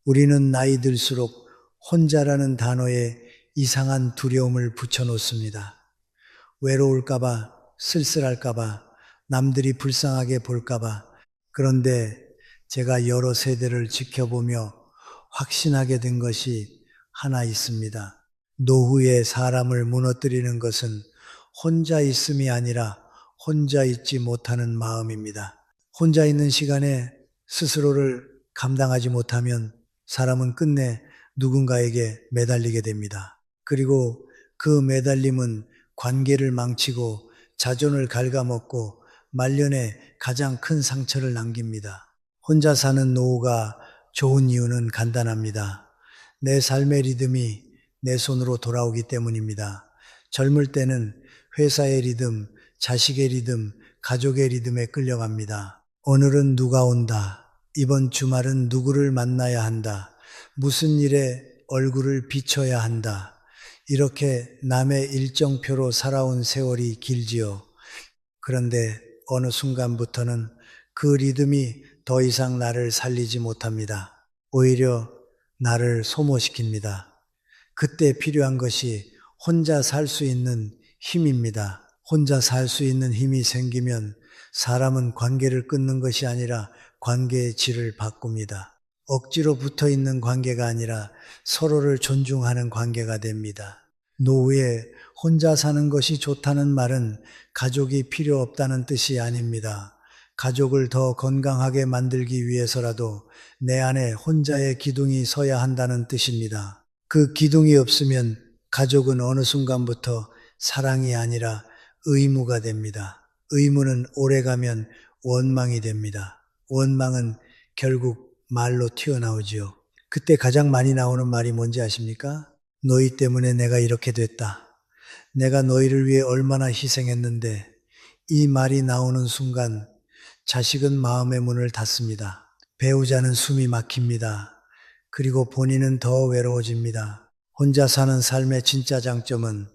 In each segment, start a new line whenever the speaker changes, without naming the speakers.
우리는 나이 들수록 혼자라는 단어에 이상한 두려움을 붙여놓습니다. 외로울까봐, 쓸쓸할까봐, 남들이 불쌍하게 볼까봐. 그런데 제가 여러 세대를 지켜보며 확신하게 된 것이 하나 있습니다. 노후에 사람을 무너뜨리는 것은 혼자 있음이 아니라 혼자 있지 못하는 마음입니다. 혼자 있는 시간에 스스로를 감당하지 못하면 사람은 끝내 누군가에게 매달리게 됩니다. 그리고 그 매달림은 관계를 망치고 자존을 갉아먹고 말년에 가장 큰 상처를 남깁니다. 혼자 사는 노후가 좋은 이유는 간단합니다. 내 삶의 리듬이 내 손으로 돌아오기 때문입니다. 젊을 때는 회사의 리듬, 자식의 리듬, 가족의 리듬에 끌려갑니다. 오늘은 누가 온다. 이번 주말은 누구를 만나야 한다. 무슨 일에 얼굴을 비춰야 한다. 이렇게 남의 일정표로 살아온 세월이 길지요. 그런데 어느 순간부터는 그 리듬이 더 이상 나를 살리지 못합니다. 오히려 나를 소모시킵니다. 그때 필요한 것이 혼자 살 수 있는 힘입니다. 혼자 살 수 있는 힘이 생기면 사람은 관계를 끊는 것이 아니라 관계의 질을 바꿉니다. 억지로 붙어 있는 관계가 아니라 서로를 존중하는 관계가 됩니다. 노후에 혼자 사는 것이 좋다는 말은 가족이 필요 없다는 뜻이 아닙니다. 가족을 더 건강하게 만들기 위해서라도 내 안에 혼자의 기둥이 서야 한다는 뜻입니다. 그 기둥이 없으면 가족은 어느 순간부터 사랑이 아니라 의무가 됩니다. 의무는 오래가면 원망이 됩니다. 원망은 결국 말로 튀어나오지요. 그때 가장 많이 나오는 말이 뭔지 아십니까? 너희 때문에 내가 이렇게 됐다. 내가 너희를 위해 얼마나 희생했는데. 이 말이 나오는 순간 자식은 마음의 문을 닫습니다. 배우자는 숨이 막힙니다. 그리고 본인은 더 외로워집니다. 혼자 사는 삶의 진짜 장점은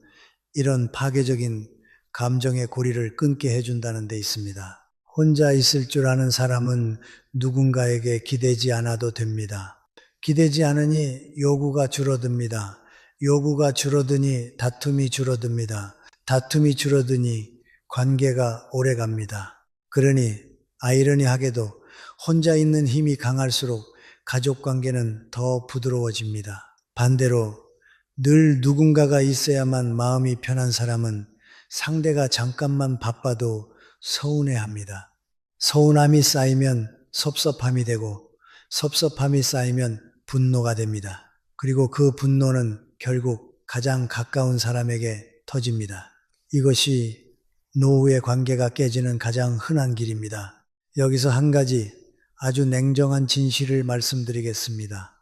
이런 파괴적인 감정의 고리를 끊게 해준다는 데 있습니다. 혼자 있을 줄 아는 사람은 누군가에게 기대지 않아도 됩니다. 기대지 않으니 요구가 줄어듭니다. 요구가 줄어드니 다툼이 줄어듭니다. 다툼이 줄어드니 관계가 오래갑니다. 그러니 아이러니하게도 혼자 있는 힘이 강할수록 가족 관계는 더 부드러워집니다. 반대로 늘 누군가가 있어야만 마음이 편한 사람은 상대가 잠깐만 바빠도 서운해합니다. 서운함이 쌓이면 섭섭함이 되고 섭섭함이 쌓이면 분노가 됩니다. 그리고 그 분노는 결국 가장 가까운 사람에게 터집니다. 이것이 노후의 관계가 깨지는 가장 흔한 길입니다. 여기서 한 가지 아주 냉정한 진실을 말씀드리겠습니다.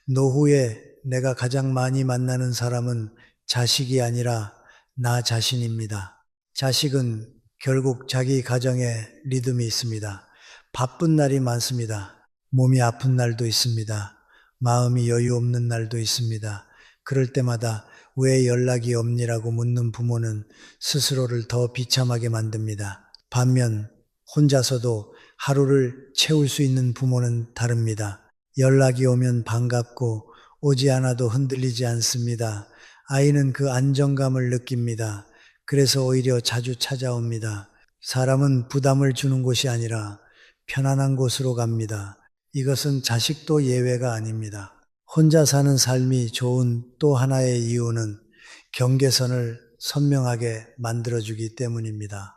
노후에 내가 가장 많이 만나는 사람은 자식이 아니라 나 자신입니다. 자식은 결국 자기 가정에 리듬이 있습니다. 바쁜 날이 많습니다. 몸이 아픈 날도 있습니다. 마음이 여유 없는 날도 있습니다. 그럴 때마다 왜 연락이 없니라고 묻는 부모는 스스로를 더 비참하게 만듭니다. 반면 혼자서도 하루를 채울 수 있는 부모는 다릅니다. 연락이 오면 반갑고 오지 않아도 흔들리지 않습니다. 아이는 그 안정감을 느낍니다. 그래서 오히려 자주 찾아옵니다. 사람은 부담을 주는 곳이 아니라 편안한 곳으로 갑니다. 이것은 자식도 예외가 아닙니다. 혼자 사는 삶이 좋은 또 하나의 이유는 경계선을 선명하게 만들어주기 때문입니다.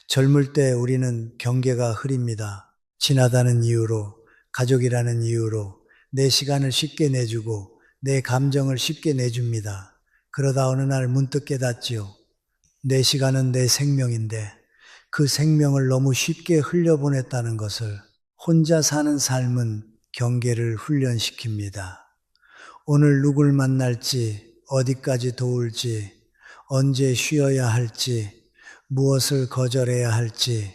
젊을 때 우리는 경계가 흐립니다. 친하다는 이유로, 가족이라는 이유로 내 시간을 쉽게 내주고 내 감정을 쉽게 내줍니다. 그러다 어느 날 문득 깨닫지요. 내 시간은 내 생명인데 그 생명을 너무 쉽게 흘려보냈다는 것을. 혼자 사는 삶은 경계를 훈련시킵니다. 오늘 누굴 만날지, 어디까지 도울지, 언제 쉬어야 할지, 무엇을 거절해야 할지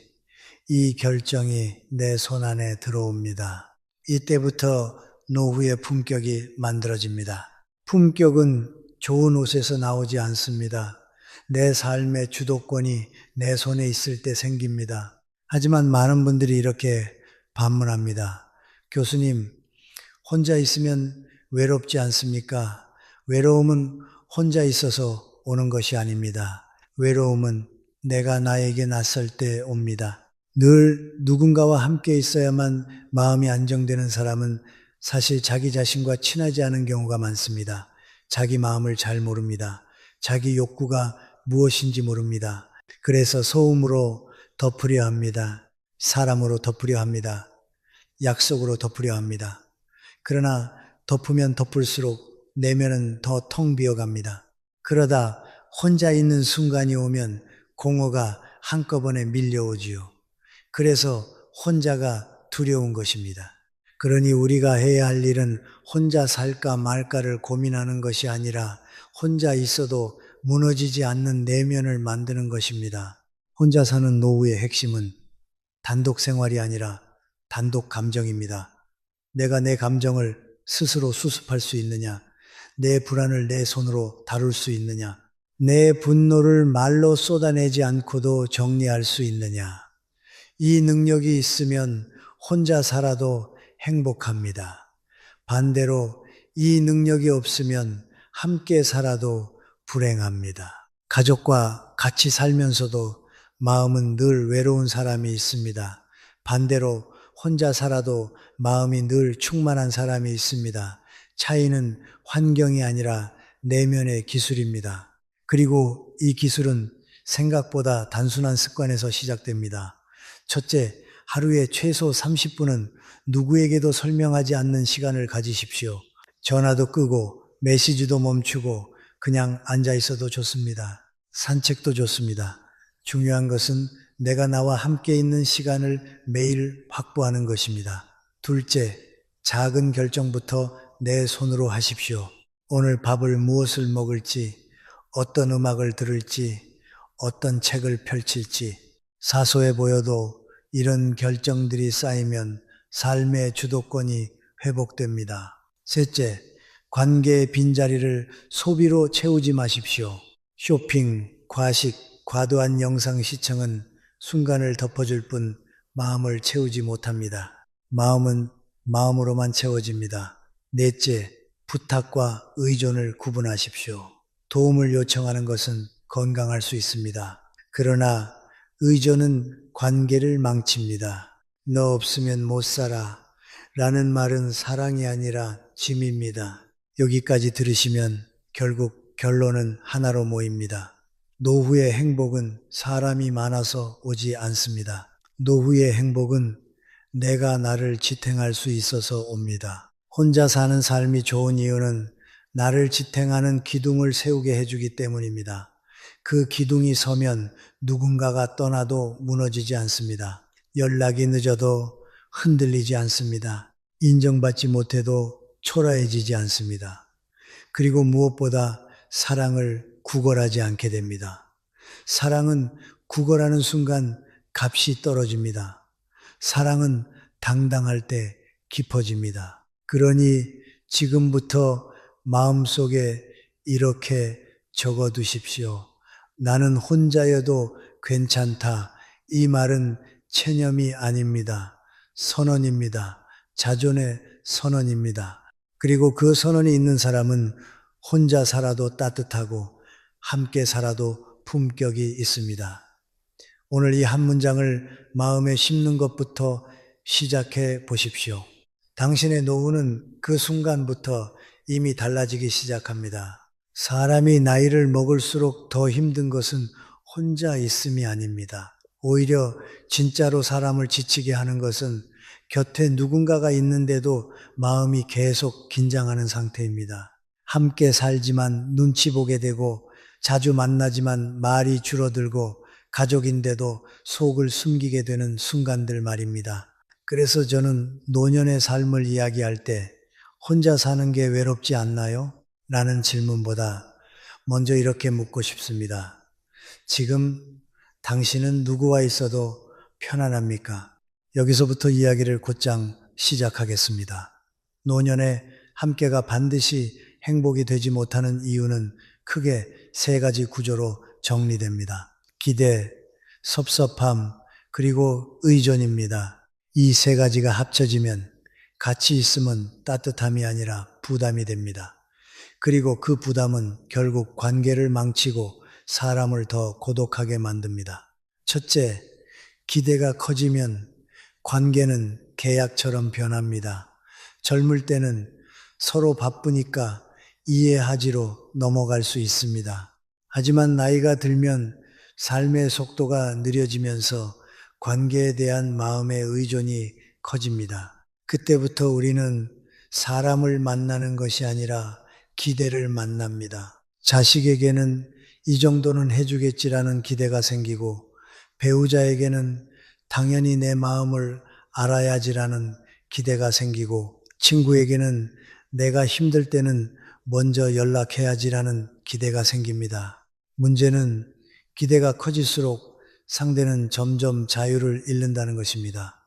이 결정이 내 손 안에 들어옵니다. 이때부터 노후의 품격이 만들어집니다. 품격은 좋은 옷에서 나오지 않습니다. 내 삶의 주도권이 내 손에 있을 때 생깁니다. 하지만 많은 분들이 이렇게 반문합니다. 교수님, 혼자 있으면 외롭지 않습니까? 외로움은 혼자 있어서 오는 것이 아닙니다. 외로움은 내가 나에게 낯설 때 옵니다. 늘 누군가와 함께 있어야만 마음이 안정되는 사람은 사실 자기 자신과 친하지 않은 경우가 많습니다. 자기 마음을 잘 모릅니다. 자기 욕구가 무엇인지 모릅니다. 그래서 소음으로 덮으려 합니다. 사람으로 덮으려 합니다. 약속으로 덮으려 합니다. 그러나 덮으면 덮을수록 내면은 더 텅 비어갑니다. 그러다 혼자 있는 순간이 오면 공허가 한꺼번에 밀려오지요. 그래서 혼자가 두려운 것입니다. 그러니 우리가 해야 할 일은 혼자 살까 말까를 고민하는 것이 아니라 혼자 있어도 무너지지 않는 내면을 만드는 것입니다. 혼자 사는 노후의 핵심은 단독 생활이 아니라 단독 감정입니다. 내가 내 감정을 스스로 수습할 수 있느냐? 내 불안을 내 손으로 다룰 수 있느냐? 내 분노를 말로 쏟아내지 않고도 정리할 수 있느냐? 이 능력이 있으면 혼자 살아도 행복합니다. 반대로 이 능력이 없으면 함께 살아도 불행합니다. 가족과 같이 살면서도 마음은 늘 외로운 사람이 있습니다. 반대로 혼자 살아도 마음이 늘 충만한 사람이 있습니다. 차이는 환경이 아니라 내면의 기술입니다. 그리고 이 기술은 생각보다 단순한 습관에서 시작됩니다. 첫째, 하루에 최소 30분은 누구에게도 설명하지 않는 시간을 가지십시오. 전화도 끄고 메시지도 멈추고 그냥 앉아 있어도 좋습니다. 산책도 좋습니다. 중요한 것은 내가 나와 함께 있는 시간을 매일 확보하는 것입니다. 둘째, 작은 결정부터 내 손으로 하십시오. 오늘 밥을 무엇을 먹을지, 어떤 음악을 들을지, 어떤 책을 펼칠지, 사소해 보여도 이런 결정들이 쌓이면 삶의 주도권이 회복됩니다. 셋째, 관계의 빈자리를 소비로 채우지 마십시오. 쇼핑, 과식, 과도한 영상 시청은 순간을 덮어줄 뿐 마음을 채우지 못합니다. 마음은 마음으로만 채워집니다. 넷째, 부탁과 의존을 구분하십시오. 도움을 요청하는 것은 건강할 수 있습니다. 그러나 의존은 관계를 망칩니다. 너 없으면 못 살아 라는 말은 사랑이 아니라 짐입니다. 여기까지 들으시면 결국 결론은 하나로 모입니다. 노후의 행복은 사람이 많아서 오지 않습니다. 노후의 행복은 내가 나를 지탱할 수 있어서 옵니다. 혼자 사는 삶이 좋은 이유는 나를 지탱하는 기둥을 세우게 해주기 때문입니다. 그 기둥이 서면 누군가가 떠나도 무너지지 않습니다. 연락이 늦어도 흔들리지 않습니다. 인정받지 못해도 초라해지지 않습니다. 그리고 무엇보다 사랑을 구걸하지 않게 됩니다. 사랑은 구걸하는 순간 값이 떨어집니다. 사랑은 당당할 때 깊어집니다. 그러니 지금부터 마음속에 이렇게 적어두십시오. 나는 혼자여도 괜찮다. 이 말은 체념이 아닙니다. 선언입니다. 자존의 선언입니다. 그리고 그 선언이 있는 사람은 혼자 살아도 따뜻하고 함께 살아도 품격이 있습니다. 오늘 이 한 문장을 마음에 심는 것부터 시작해 보십시오. 당신의 노후는 그 순간부터 이미 달라지기 시작합니다. 사람이 나이를 먹을수록 더 힘든 것은 혼자 있음이 아닙니다. 오히려 진짜로 사람을 지치게 하는 것은 곁에 누군가가 있는데도 마음이 계속 긴장하는 상태입니다. 함께 살지만 눈치 보게 되고 자주 만나지만 말이 줄어들고 가족인데도 속을 숨기게 되는 순간들 말입니다. 그래서 저는 노년의 삶을 이야기할 때 혼자 사는 게 외롭지 않나요? 라는 질문보다 먼저 이렇게 묻고 싶습니다. 지금 당신은 누구와 있어도 편안합니까? 여기서부터 이야기를 곧장 시작하겠습니다. 노년에 함께가 반드시 행복이 되지 못하는 이유는 크게 세 가지 구조로 정리됩니다. 기대, 섭섭함, 그리고 의존입니다. 이 세 가지가 합쳐지면 같이 있으면 따뜻함이 아니라 부담이 됩니다. 그리고 그 부담은 결국 관계를 망치고 사람을 더 고독하게 만듭니다. 첫째, 기대가 커지면 관계는 계약처럼 변합니다. 젊을 때는 서로 바쁘니까 이해하지로 넘어갈 수 있습니다. 하지만 나이가 들면 삶의 속도가 느려지면서 관계에 대한 마음의 의존이 커집니다. 그때부터 우리는 사람을 만나는 것이 아니라 기대를 만납니다. 자식에게는 이 정도는 해주겠지라는 기대가 생기고, 배우자에게는 당연히 내 마음을 알아야지라는 기대가 생기고, 친구에게는 내가 힘들 때는 먼저 연락해야지라는 기대가 생깁니다. 문제는 기대가 커질수록 상대는 점점 자유를 잃는다는 것입니다.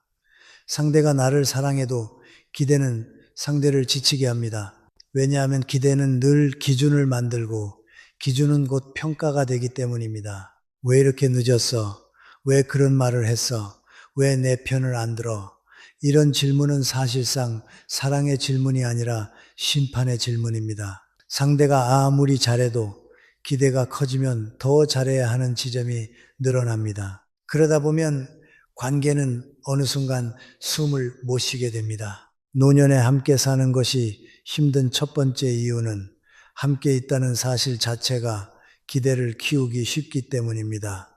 상대가 나를 사랑해도 기대는 상대를 지치게 합니다. 왜냐하면 기대는 늘 기준을 만들고 기준은 곧 평가가 되기 때문입니다. 왜 이렇게 늦었어? 왜 그런 말을 했어? 왜 내 편을 안 들어? 이런 질문은 사실상 사랑의 질문이 아니라 심판의 질문입니다. 상대가 아무리 잘해도 기대가 커지면 더 잘해야 하는 지점이 늘어납니다. 그러다 보면 관계는 어느 순간 숨을 못 쉬게 됩니다. 노년에 함께 사는 것이 힘든 첫 번째 이유는 함께 있다는 사실 자체가 기대를 키우기 쉽기 때문입니다.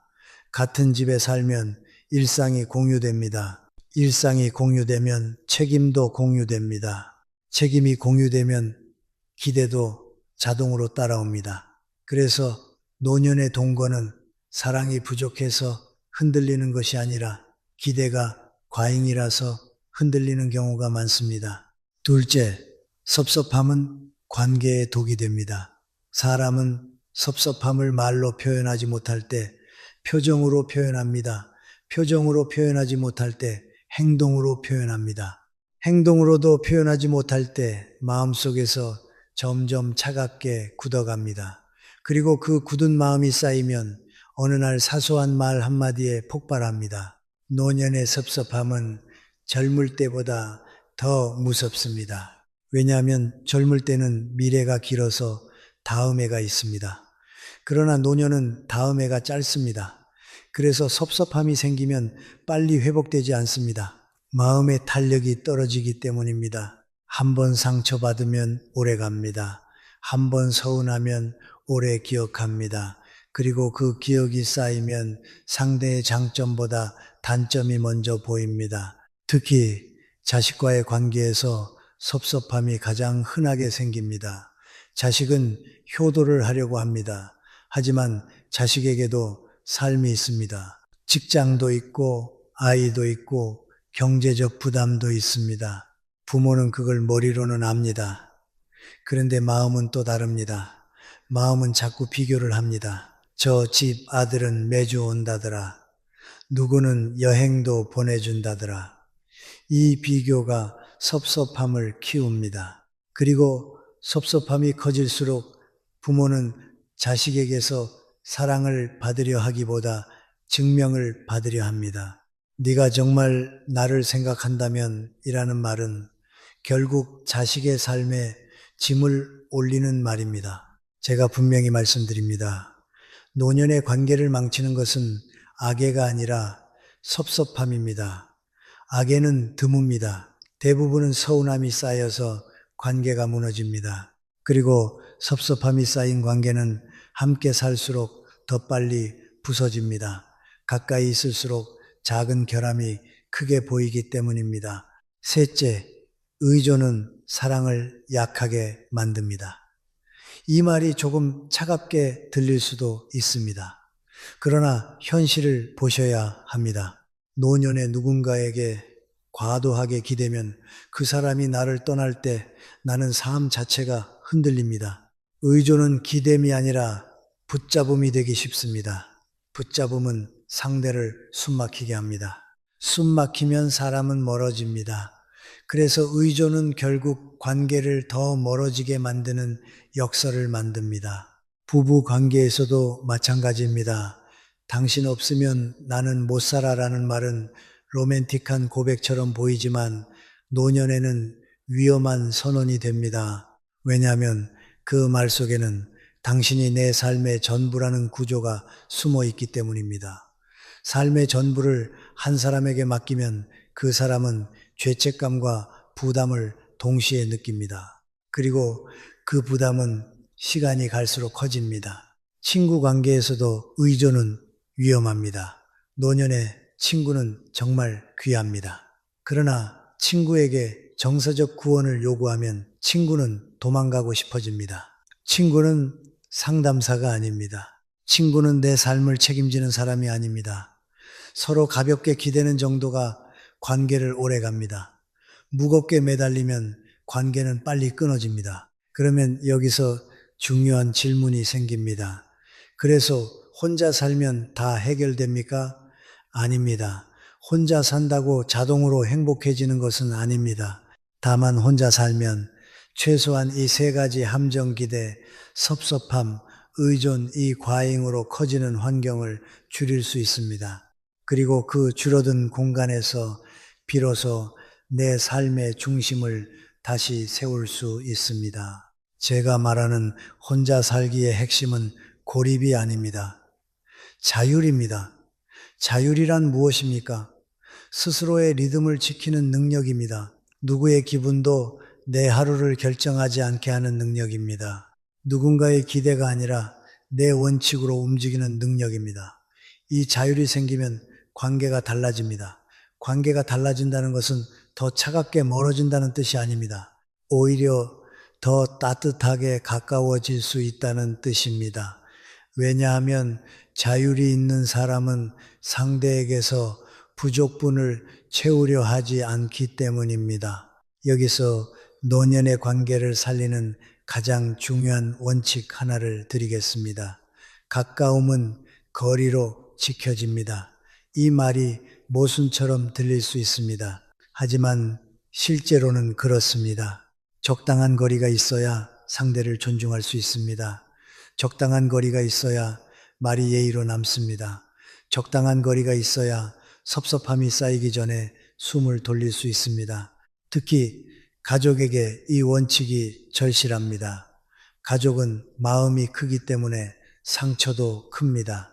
같은 집에 살면 일상이 공유됩니다. 일상이 공유되면 책임도 공유됩니다. 책임이 공유되면 기대도 자동으로 따라옵니다. 그래서 노년의 동거는 사랑이 부족해서 흔들리는 것이 아니라 기대가 과잉이라서 흔들리는 경우가 많습니다. 둘째, 섭섭함은 관계의 독이 됩니다. 사람은 섭섭함을 말로 표현하지 못할 때 표정으로 표현합니다. 표정으로 표현하지 못할 때 행동으로 표현합니다. 행동으로도 표현하지 못할 때 마음속에서 점점 차갑게 굳어갑니다. 그리고 그 굳은 마음이 쌓이면 어느 날 사소한 말 한마디에 폭발합니다. 노년의 섭섭함은 젊을 때보다 더 무섭습니다. 왜냐하면 젊을 때는 미래가 길어서 다음 해가 있습니다. 그러나 노년은 다음 해가 짧습니다. 그래서 섭섭함이 생기면 빨리 회복되지 않습니다. 마음의 탄력이 떨어지기 때문입니다. 한 번 상처받으면 오래 갑니다. 한 번 서운하면 오래 기억합니다. 그리고 그 기억이 쌓이면 상대의 장점보다 단점이 먼저 보입니다. 특히 자식과의 관계에서 섭섭함이 가장 흔하게 생깁니다. 자식은 효도를 하려고 합니다. 하지만 자식에게도 삶이 있습니다. 직장도 있고 아이도 있고 경제적 부담도 있습니다. 부모는 그걸 머리로는 압니다. 그런데 마음은 또 다릅니다. 마음은 자꾸 비교를 합니다. 저 집 아들은 매주 온다더라. 누구는 여행도 보내준다더라. 이 비교가 섭섭함을 키웁니다. 그리고 섭섭함이 커질수록 부모는 자식에게서 사랑을 받으려 하기보다 증명을 받으려 합니다. 네가 정말 나를 생각한다면 이라는 말은 결국 자식의 삶에 짐을 올리는 말입니다. 제가 분명히 말씀드립니다. 노년의 관계를 망치는 것은 악애가 아니라 섭섭함입니다. 악애는 드뭅니다. 대부분은 서운함이 쌓여서 관계가 무너집니다. 그리고 섭섭함이 쌓인 관계는 함께 살수록 더 빨리 부서집니다. 가까이 있을수록 작은 결함이 크게 보이기 때문입니다. 셋째, 의존은 사랑을 약하게 만듭니다. 이 말이 조금 차갑게 들릴 수도 있습니다. 그러나 현실을 보셔야 합니다. 노년에 누군가에게 과도하게 기대면 그 사람이 나를 떠날 때 나는 삶 자체가 흔들립니다. 의존은 기댐이 아니라 붙잡음이 되기 쉽습니다. 붙잡음은 상대를 숨막히게 합니다. 숨막히면 사람은 멀어집니다. 그래서 의존은 결국 관계를 더 멀어지게 만드는 역설을 만듭니다. 부부 관계에서도 마찬가지입니다. 당신 없으면 나는 못 살아라는 말은 로맨틱한 고백처럼 보이지만 노년에는 위험한 선언이 됩니다. 왜냐하면 그 말 속에는 당신이 내 삶의 전부라는 구조가 숨어 있기 때문입니다. 삶의 전부를 한 사람에게 맡기면 그 사람은 죄책감과 부담을 동시에 느낍니다. 그리고 그 부담은 시간이 갈수록 커집니다. 친구 관계에서도 의존은 위험합니다. 노년의 친구는 정말 귀합니다. 그러나 친구에게 정서적 구원을 요구하면 친구는 도망가고 싶어집니다. 친구는 상담사가 아닙니다. 친구는 내 삶을 책임지는 사람이 아닙니다. 서로 가볍게 기대는 정도가 관계를 오래 갑니다. 무겁게 매달리면 관계는 빨리 끊어집니다. 그러면 여기서 중요한 질문이 생깁니다. 그래서 혼자 살면 다 해결됩니까? 아닙니다. 혼자 산다고 자동으로 행복해지는 것은 아닙니다. 다만 혼자 살면 최소한 이 세 가지 함정기대, 섭섭함, 의존, 이 과잉으로 커지는 환경을 줄일 수 있습니다. 그리고 그 줄어든 공간에서 비로소 내 삶의 중심을 다시 세울 수 있습니다. 제가 말하는 혼자 살기의 핵심은 고립이 아닙니다. 자율입니다. 자율이란 무엇입니까? 스스로의 리듬을 지키는 능력입니다. 누구의 기분도 내 하루를 결정하지 않게 하는 능력입니다. 누군가의 기대가 아니라 내 원칙으로 움직이는 능력입니다. 이 자율이 생기면 관계가 달라집니다. 관계가 달라진다는 것은 더 차갑게 멀어진다는 뜻이 아닙니다. 오히려 더 따뜻하게 가까워질 수 있다는 뜻입니다. 왜냐하면 자율이 있는 사람은 상대에게서 부족분을 채우려 하지 않기 때문입니다. 여기서 노년의 관계를 살리는 가장 중요한 원칙 하나를 드리겠습니다. 가까움은 거리로 지켜집니다. 이 말이 모순처럼 들릴 수 있습니다. 하지만 실제로는 그렇습니다. 적당한 거리가 있어야 상대를 존중할 수 있습니다. 적당한 거리가 있어야 말이 예의로 남습니다. 적당한 거리가 있어야 섭섭함이 쌓이기 전에 숨을 돌릴 수 있습니다. 특히 가족에게 이 원칙이 절실합니다. 가족은 마음이 크기 때문에 상처도 큽니다.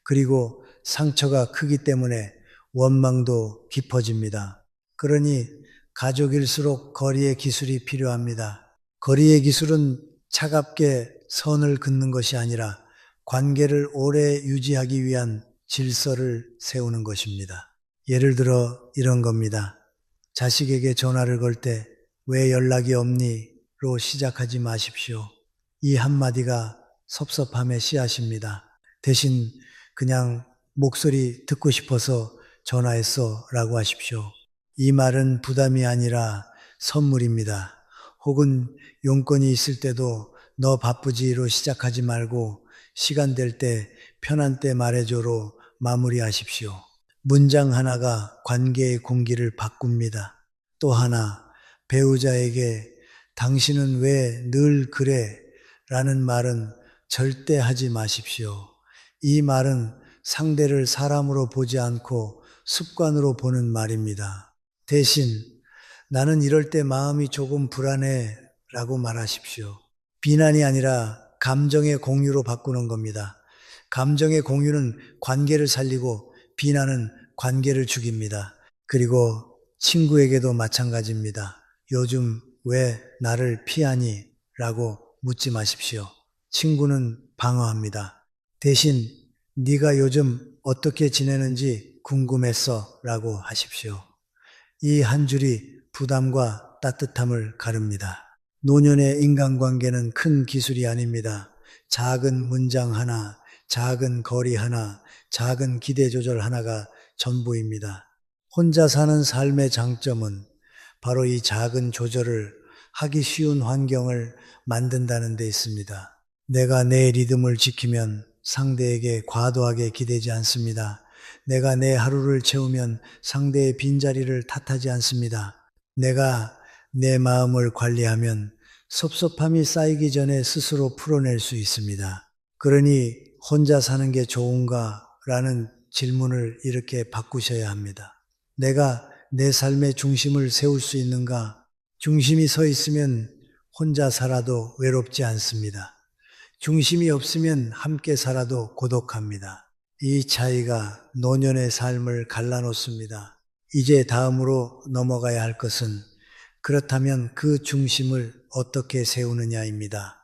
그리고 상처가 크기 때문에 원망도 깊어집니다. 그러니 가족일수록 거리의 기술이 필요합니다. 거리의 기술은 차갑게 선을 긋는 것이 아니라 관계를 오래 유지하기 위한 질서를 세우는 것입니다. 예를 들어 이런 겁니다. 자식에게 전화를 걸 때 왜 연락이 없니? 로 시작하지 마십시오. 이 한마디가 섭섭함의 씨앗입니다. 대신 그냥 목소리 듣고 싶어서 전화했어 라고 하십시오. 이 말은 부담이 아니라 선물입니다. 혹은 용건이 있을 때도 너 바쁘지로 시작하지 말고 시간 될 때 편한 때 말해줘로 마무리하십시오. 문장 하나가 관계의 공기를 바꿉니다. 또 하나, 배우자에게 당신은 왜 늘 그래? 라는 말은 절대 하지 마십시오. 이 말은 상대를 사람으로 보지 않고 습관으로 보는 말입니다. 대신 나는 이럴 때 마음이 조금 불안해 라고 말하십시오. 비난이 아니라 감정의 공유로 바꾸는 겁니다. 감정의 공유는 관계를 살리고 비난은 관계를 죽입니다. 그리고 친구에게도 마찬가지입니다. 요즘 왜 나를 피하니? 라고 묻지 마십시오. 친구는 방어합니다. 대신 네가 요즘 어떻게 지내는지 궁금했어 라고 하십시오. 이 한 줄이 부담과 따뜻함을 가릅니다. 노년의 인간관계는 큰 기술이 아닙니다. 작은 문장 하나, 작은 거리 하나, 작은 기대 조절 하나가 전부입니다. 혼자 사는 삶의 장점은 바로 이 작은 조절을 하기 쉬운 환경을 만든다는 데 있습니다. 내가 내 리듬을 지키면 상대에게 과도하게 기대지 않습니다. 내가 내 하루를 채우면 상대의 빈자리를 탓하지 않습니다. 내가 내 마음을 관리하면 섭섭함이 쌓이기 전에 스스로 풀어낼 수 있습니다. 그러니 혼자 사는 게 좋은가? 라는 질문을 이렇게 바꾸셔야 합니다. 내가 내 삶의 중심을 세울 수 있는가? 중심이 서 있으면 혼자 살아도 외롭지 않습니다. 중심이 없으면 함께 살아도 고독합니다. 이 차이가 노년의 삶을 갈라놓습니다. 이제 다음으로 넘어가야 할 것은 그렇다면 그 중심을 어떻게 세우느냐입니다.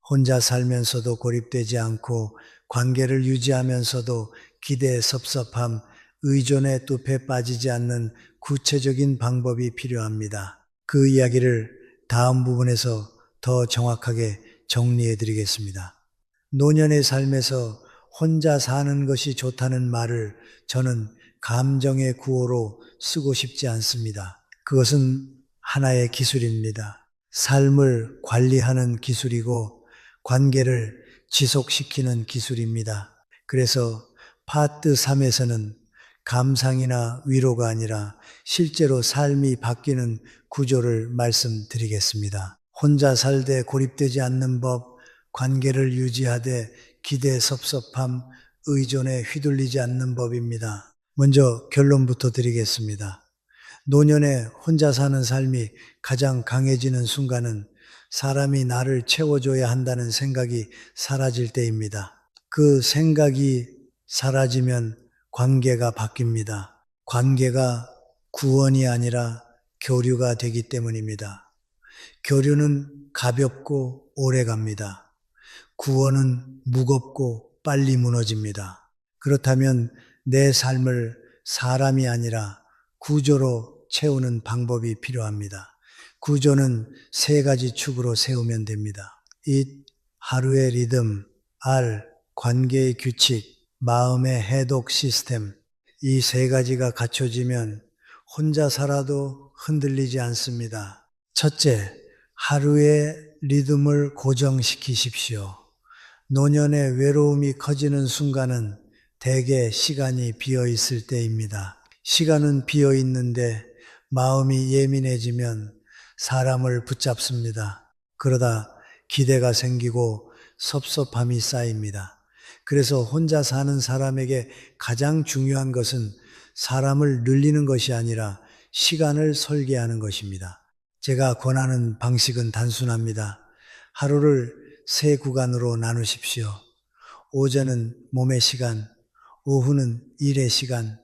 혼자 살면서도 고립되지 않고 관계를 유지하면서도 기대, 섭섭함, 의존의 늪에 빠지지 않는 구체적인 방법이 필요합니다. 그 이야기를 다음 부분에서 더 정확하게 정리해 드리겠습니다. 노년의 삶에서 혼자 사는 것이 좋다는 말을 저는 감정의 구호로 쓰고 싶지 않습니다. 그것은 하나의 기술입니다. 삶을 관리하는 기술이고 관계를 지속시키는 기술입니다. 그래서 파트 3에서는 감상이나 위로가 아니라 실제로 삶이 바뀌는 구조를 말씀드리겠습니다. 혼자 살되 고립되지 않는 법, 관계를 유지하되 기대, 섭섭함, 의존에 휘둘리지 않는 법입니다. 먼저 결론부터 드리겠습니다. 노년에 혼자 사는 삶이 가장 강해지는 순간은 사람이 나를 채워줘야 한다는 생각이 사라질 때입니다. 그 생각이 사라지면 관계가 바뀝니다. 관계가 구원이 아니라 교류가 되기 때문입니다. 교류는 가볍고 오래 갑니다. 구원은 무겁고 빨리 무너집니다. 그렇다면 내 삶을 사람이 아니라 구조로 채우는 방법이 필요합니다. 구조는 세 가지 축으로 세우면 됩니다. 이 하루의 리듬, R, 관계의 규칙, 마음의 해독 시스템, 이 세 가지가 갖춰지면 혼자 살아도 흔들리지 않습니다. 첫째, 하루의 리듬을 고정시키십시오. 노년의 외로움이 커지는 순간은 대개 시간이 비어 있을 때입니다. 시간은 비어 있는데 마음이 예민해지면 사람을 붙잡습니다. 그러다 기대가 생기고 섭섭함이 쌓입니다. 그래서 혼자 사는 사람에게 가장 중요한 것은 사람을 늘리는 것이 아니라 시간을 설계하는 것입니다. 제가 권하는 방식은 단순합니다. 하루를 세 구간으로 나누십시오. 오전은 몸의 시간, 오후는 일의 시간,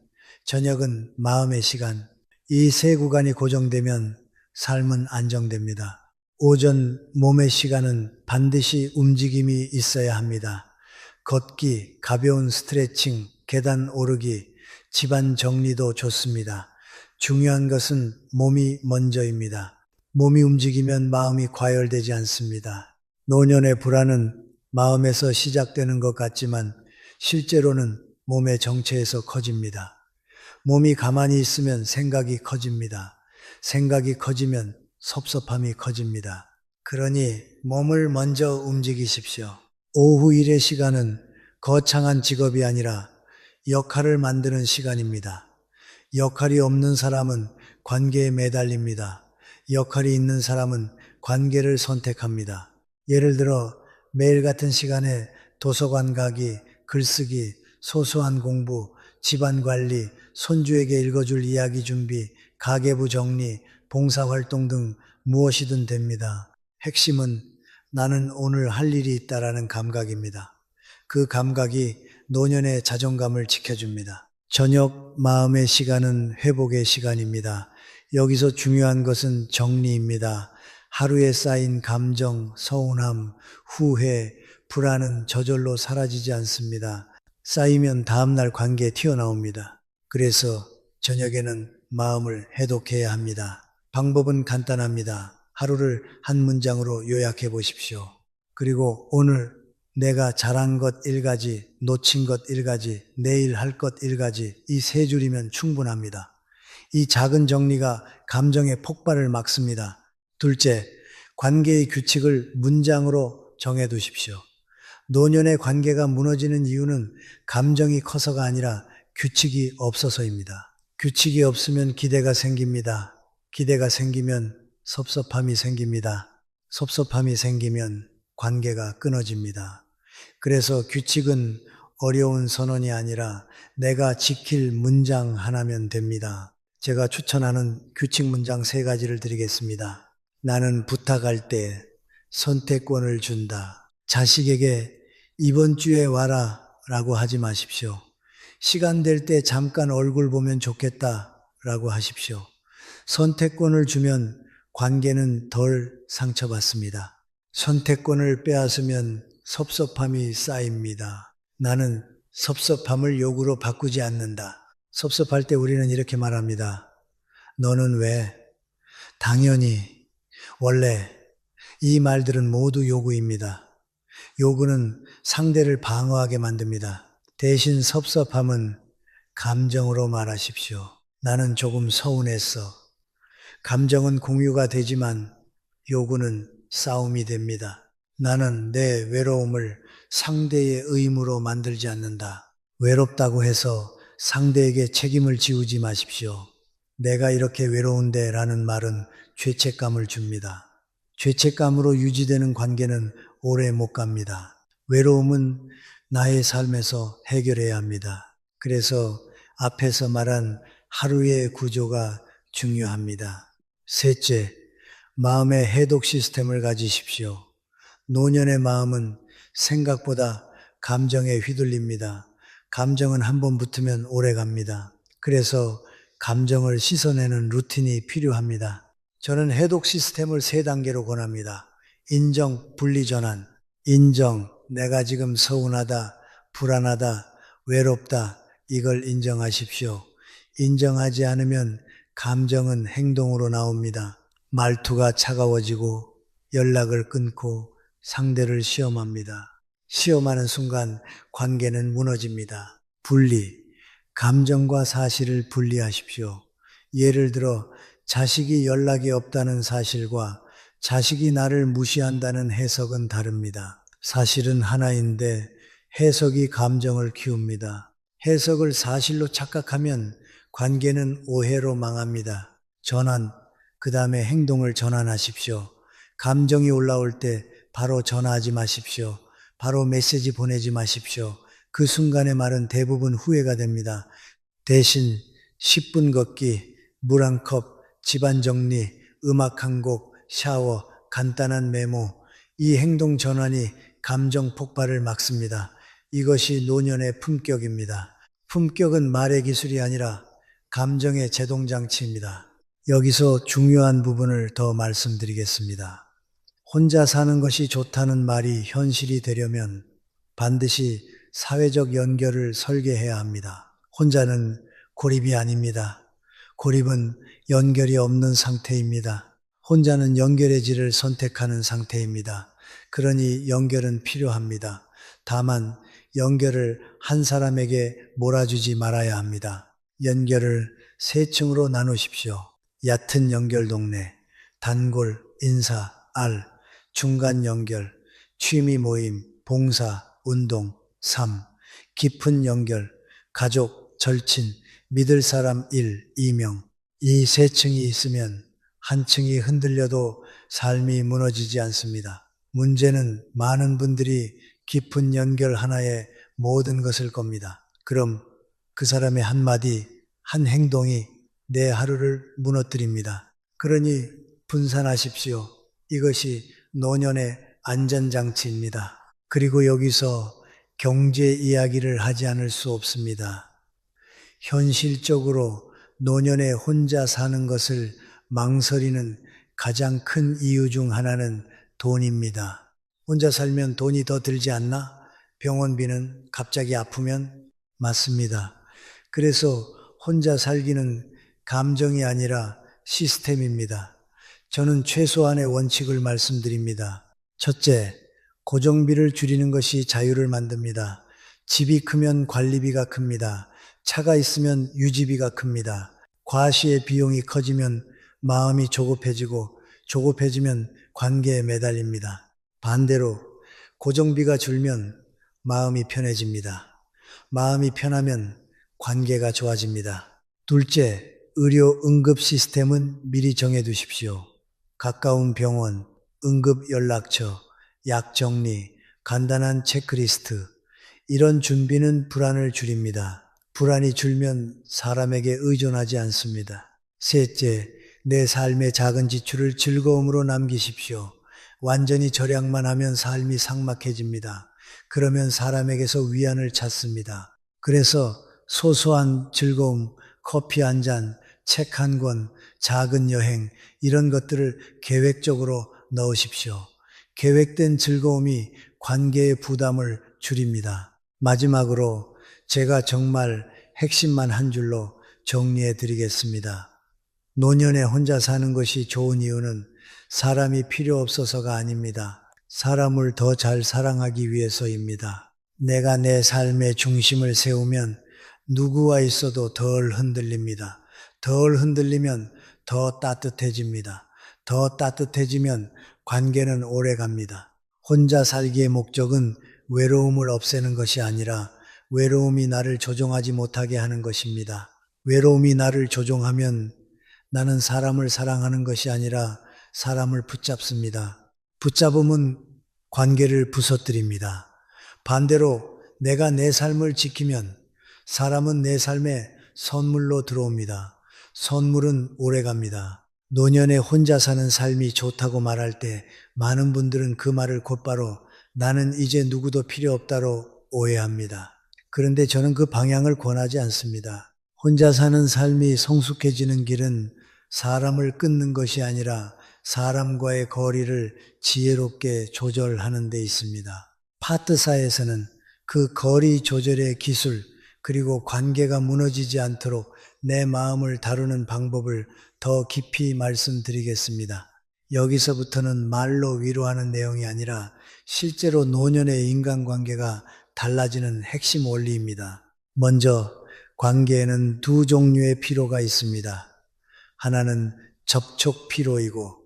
저녁은 마음의 시간. 이 세 구간이 고정되면 삶은 안정됩니다. 오전 몸의 시간은 반드시 움직임이 있어야 합니다. 걷기, 가벼운 스트레칭, 계단 오르기, 집안 정리도 좋습니다. 중요한 것은 몸이 먼저입니다. 몸이 움직이면 마음이 과열되지 않습니다. 노년의 불안은 마음에서 시작되는 것 같지만 실제로는 몸의 정체에서 커집니다. 몸이 가만히 있으면 생각이 커집니다. 생각이 커지면 섭섭함이 커집니다. 그러니 몸을 먼저 움직이십시오. 오후 일의 시간은 거창한 직업이 아니라 역할을 만드는 시간입니다. 역할이 없는 사람은 관계에 매달립니다. 역할이 있는 사람은 관계를 선택합니다. 예를 들어 매일 같은 시간에 도서관 가기, 글쓰기, 소소한 공부, 집안 관리, 손주에게 읽어줄 이야기 준비, 가계부 정리, 봉사활동 등 무엇이든 됩니다. 핵심은 나는 오늘 할 일이 있다라는 감각입니다. 그 감각이 노년의 자존감을 지켜줍니다. 저녁 마음의 시간은 회복의 시간입니다. 여기서 중요한 것은 정리입니다. 하루에 쌓인 감정, 서운함, 후회, 불안은 저절로 사라지지 않습니다. 쌓이면 다음날 관계에 튀어나옵니다. 그래서 저녁에는 마음을 해독해야 합니다. 방법은 간단합니다. 하루를 한 문장으로 요약해 보십시오. 그리고 오늘 내가 잘한 것 1가지, 놓친 것 1가지, 내일 할 것 1가지, 이 세 줄이면 충분합니다. 이 작은 정리가 감정의 폭발을 막습니다. 둘째, 관계의 규칙을 문장으로 정해 두십시오. 노년의 관계가 무너지는 이유는 감정이 커서가 아니라 규칙이 없어서입니다. 규칙이 없으면 기대가 생깁니다. 기대가 생기면 섭섭함이 생깁니다. 섭섭함이 생기면 관계가 끊어집니다. 그래서 규칙은 어려운 선언이 아니라 내가 지킬 문장 하나면 됩니다. 제가 추천하는 규칙 문장 3가지를 드리겠습니다. 나는 부탁할 때 선택권을 준다. 자식에게 이번 주에 와라 라고 하지 마십시오. 시간 될 때 잠깐 얼굴 보면 좋겠다 라고 하십시오. 선택권을 주면 관계는 덜 상처받습니다. 선택권을 빼앗으면 섭섭함이 쌓입니다. 나는 섭섭함을 욕으로 바꾸지 않는다. 섭섭할 때 우리는 이렇게 말합니다. 너는 왜? 당연히. 원래. 이 말들은 모두 요구입니다. 요구는 상대를 방어하게 만듭니다. 대신 섭섭함은 감정으로 말하십시오. 나는 조금 서운했어. 감정은 공유가 되지만 요구는 싸움이 됩니다. 나는 내 외로움을 상대의 의무로 만들지 않는다. 외롭다고 해서 상대에게 책임을 지우지 마십시오. 내가 이렇게 외로운데 라는 말은 죄책감을 줍니다. 죄책감으로 유지되는 관계는 오래 못 갑니다. 외로움은 나의 삶에서 해결해야 합니다. 그래서 앞에서 말한 하루의 구조가 중요합니다. 셋째, 마음의 해독 시스템을 가지십시오. 노년의 마음은 생각보다 감정에 휘둘립니다. 감정은 한번 붙으면 오래 갑니다. 그래서 감정을 씻어내는 루틴이 필요합니다. 저는 해독 시스템을 3단계로 권합니다. 인정, 분리 전환. 인정, 내가 지금 서운하다, 불안하다, 외롭다, 이걸 인정하십시오. 인정하지 않으면 감정은 행동으로 나옵니다. 말투가 차가워지고 연락을 끊고 상대를 시험합니다. 시험하는 순간 관계는 무너집니다. 분리, 감정과 사실을 분리하십시오. 예를 들어 자식이 연락이 없다는 사실과 자식이 나를 무시한다는 해석은 다릅니다. 사실은 하나인데 해석이 감정을 키웁니다. 해석을 사실로 착각하면 관계는 오해로 망합니다. 전환, 그 다음에 행동을 전환하십시오. 감정이 올라올 때 바로 전화하지 마십시오. 바로 메시지 보내지 마십시오. 그 순간의 말은 대부분 후회가 됩니다. 대신 10분 걷기, 물 한 컵, 집안 정리, 음악 한 곡, 샤워, 간단한 메모, 이 행동 전환이 감정 폭발을 막습니다. 이것이 노년의 품격입니다. 품격은 말의 기술이 아니라 감정의 제동장치입니다. 여기서 중요한 부분을 더 말씀드리겠습니다. 혼자 사는 것이 좋다는 말이 현실이 되려면 반드시 사회적 연결을 설계해야 합니다. 혼자는 고립이 아닙니다. 고립은 연결이 없는 상태입니다. 혼자는 연결의 질을 선택하는 상태입니다. 그러니 연결은 필요합니다. 다만 연결을 한 사람에게 몰아주지 말아야 합니다. 연결을 3층으로 나누십시오. 얕은 연결 동네, 단골, 인사, 알, 중간 연결, 취미 모임, 봉사, 운동, 삶, 깊은 연결, 가족, 절친, 믿을 사람 1, 2명. 이 3층이 있으면 한 층이 흔들려도 삶이 무너지지 않습니다. 문제는 많은 분들이 깊은 연결 하나에 모든 것을 겁니다. 그럼 그 사람의 한마디, 한 행동이 내 하루를 무너뜨립니다. 그러니 분산하십시오. 이것이 노년의 안전장치입니다. 그리고 여기서 경제 이야기를 하지 않을 수 없습니다. 현실적으로 노년에 혼자 사는 것을 망설이는 가장 큰 이유 중 하나는 돈입니다. 혼자 살면 돈이 더 들지 않나? 병원비는 갑자기 아프면? 맞습니다. 그래서 혼자 살기는 감정이 아니라 시스템입니다. 저는 최소한의 원칙을 말씀드립니다. 첫째, 고정비를 줄이는 것이 자유를 만듭니다. 집이 크면 관리비가 큽니다. 차가 있으면 유지비가 큽니다. 과시의 비용이 커지면 마음이 조급해지고 조급해지면 관계에 매달립니다. 반대로 고정비가 줄면 마음이 편해집니다. 마음이 편하면 관계가 좋아집니다. 둘째, 의료 응급 시스템은 미리 정해두십시오. 가까운 병원, 응급 연락처, 약 정리, 간단한 체크리스트, 이런 준비는 불안을 줄입니다. 불안이 줄면 사람에게 의존하지 않습니다. 셋째, 내 삶의 작은 지출을 즐거움으로 남기십시오. 완전히 절약만 하면 삶이 삭막해집니다. 그러면 사람에게서 위안을 찾습니다. 그래서 소소한 즐거움, 커피 한 잔, 책 한 권, 작은 여행, 이런 것들을 계획적으로 넣으십시오. 계획된 즐거움이 관계의 부담을 줄입니다. 마지막으로 제가 정말 핵심만 한 줄로 정리해 드리겠습니다. 노년에 혼자 사는 것이 좋은 이유는 사람이 필요 없어서가 아닙니다. 사람을 더 잘 사랑하기 위해서입니다. 내가 내 삶의 중심을 세우면 누구와 있어도 덜 흔들립니다. 덜 흔들리면 더 따뜻해집니다. 더 따뜻해지면 관계는 오래 갑니다. 혼자 살기의 목적은 외로움을 없애는 것이 아니라 외로움이 나를 조종하지 못하게 하는 것입니다. 외로움이 나를 조종하면 나는 사람을 사랑하는 것이 아니라 사람을 붙잡습니다. 붙잡음은 관계를 부서뜨립니다. 반대로 내가 내 삶을 지키면 사람은 내 삶에 선물로 들어옵니다. 선물은 오래갑니다. 노년에 혼자 사는 삶이 좋다고 말할 때 많은 분들은 그 말을 곧바로 나는 이제 누구도 필요 없다로 오해합니다. 그런데 저는 그 방향을 권하지 않습니다. 혼자 사는 삶이 성숙해지는 길은 사람을 끊는 것이 아니라 사람과의 거리를 지혜롭게 조절하는 데 있습니다. 파트사에서는 그 거리 조절의 기술, 그리고 관계가 무너지지 않도록 내 마음을 다루는 방법을 더 깊이 말씀드리겠습니다. 여기서부터는 말로 위로하는 내용이 아니라 실제로 노년의 인간관계가 달라지는 핵심 원리입니다. 먼저 관계에는 두 종류의 피로가 있습니다. 하나는 접촉 피로이고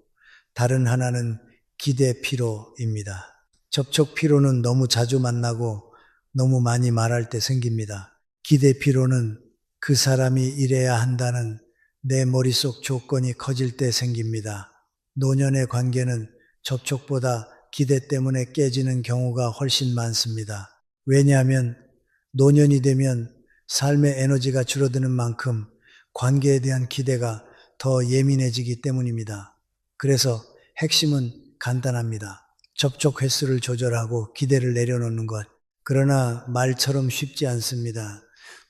다른 하나는 기대 피로입니다. 접촉 피로는 너무 자주 만나고 너무 많이 말할 때 생깁니다. 기대 피로는 그 사람이 이래야 한다는 내 머릿속 조건이 커질 때 생깁니다. 노년의 관계는 접촉보다 기대 때문에 깨지는 경우가 훨씬 많습니다. 왜냐하면 노년이 되면 삶의 에너지가 줄어드는 만큼 관계에 대한 기대가 더 예민해지기 때문입니다. 그래서 핵심은 간단합니다. 접촉 횟수를 조절하고 기대를 내려놓는 것. 그러나 말처럼 쉽지 않습니다.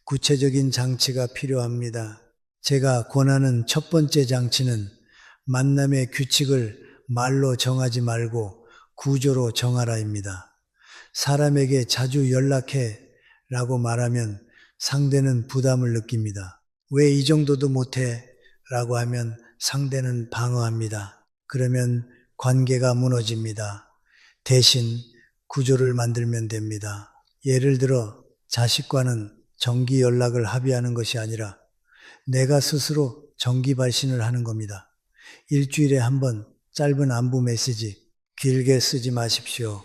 구체적인 장치가 필요합니다. 제가 권하는 첫 번째 장치는 만남의 규칙을 말로 정하지 말고 구조로 정하라입니다. 사람에게 자주 연락해 라고 말하면 상대는 부담을 느낍니다. 왜 이 정도도 못해? 라고 하면 상대는 방어합니다. 그러면 관계가 무너집니다. 대신 구조를 만들면 됩니다. 예를 들어 자식과는 정기 연락을 합의하는 것이 아니라 내가 스스로 정기 발신을 하는 겁니다. 일주일에 한 번 짧은 안부 메시지 길게 쓰지 마십시오.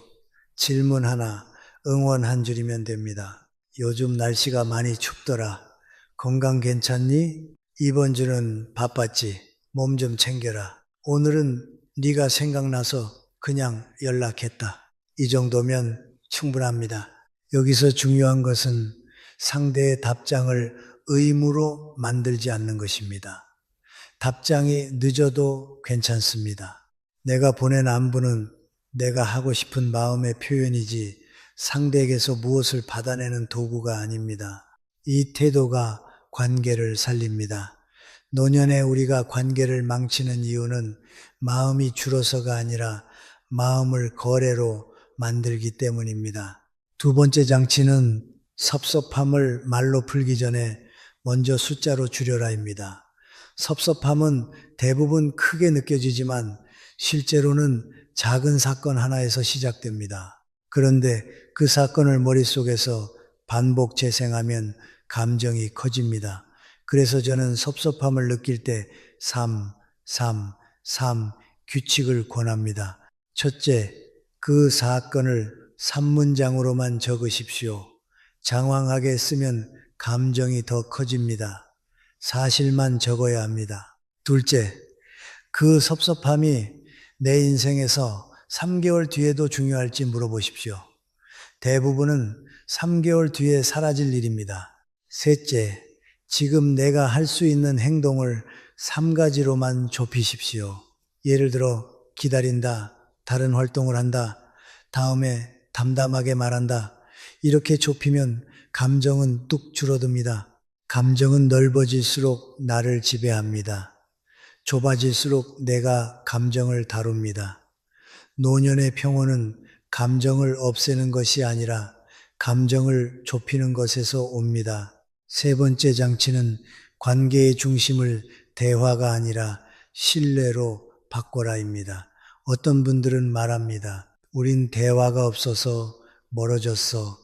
질문 하나, 응원 한 줄이면 됩니다. 요즘 날씨가 많이 춥더라. 건강 괜찮니? 이번 주는 바빴지. 몸 좀 챙겨라. 오늘은 네가 생각나서 그냥 연락했다. 이 정도면 충분합니다. 여기서 중요한 것은 상대의 답장을 의무로 만들지 않는 것입니다. 답장이 늦어도 괜찮습니다. 내가 보낸 안부는 내가 하고 싶은 마음의 표현이지 상대에게서 무엇을 받아내는 도구가 아닙니다. 이 태도가 관계를 살립니다. 노년에 우리가 관계를 망치는 이유는 마음이 줄어서가 아니라 마음을 거래로 만들기 때문입니다. 두 번째 장치는 섭섭함을 말로 풀기 전에 먼저 숫자로 줄여라입니다. 섭섭함은 대부분 크게 느껴지지만 실제로는 작은 사건 하나에서 시작됩니다. 그런데 그 사건을 머릿속에서 반복 재생하면 감정이 커집니다. 그래서 저는 섭섭함을 느낄 때 3, 3, 3 규칙을 권합니다. 첫째, 그 사건을 3문장으로만 적으십시오. 장황하게 쓰면 감정이 더 커집니다. 사실만 적어야 합니다. 둘째, 그 섭섭함이 내 인생에서 3개월 뒤에도 중요할지 물어보십시오. 대부분은 3개월 뒤에 사라질 일입니다. 셋째, 지금 내가 할 수 있는 행동을 3가지로만 좁히십시오. 예를 들어 기다린다, 다른 활동을 한다, 다음에 담담하게 말한다. 이렇게 좁히면 감정은 뚝 줄어듭니다. 감정은 넓어질수록 나를 지배합니다. 좁아질수록 내가 감정을 다룹니다. 노년의 평온은 감정을 없애는 것이 아니라 감정을 좁히는 것에서 옵니다. 세 번째 장치는 관계의 중심을 대화가 아니라 신뢰로 바꿔라입니다. 어떤 분들은 말합니다. 우린 대화가 없어서 멀어졌어.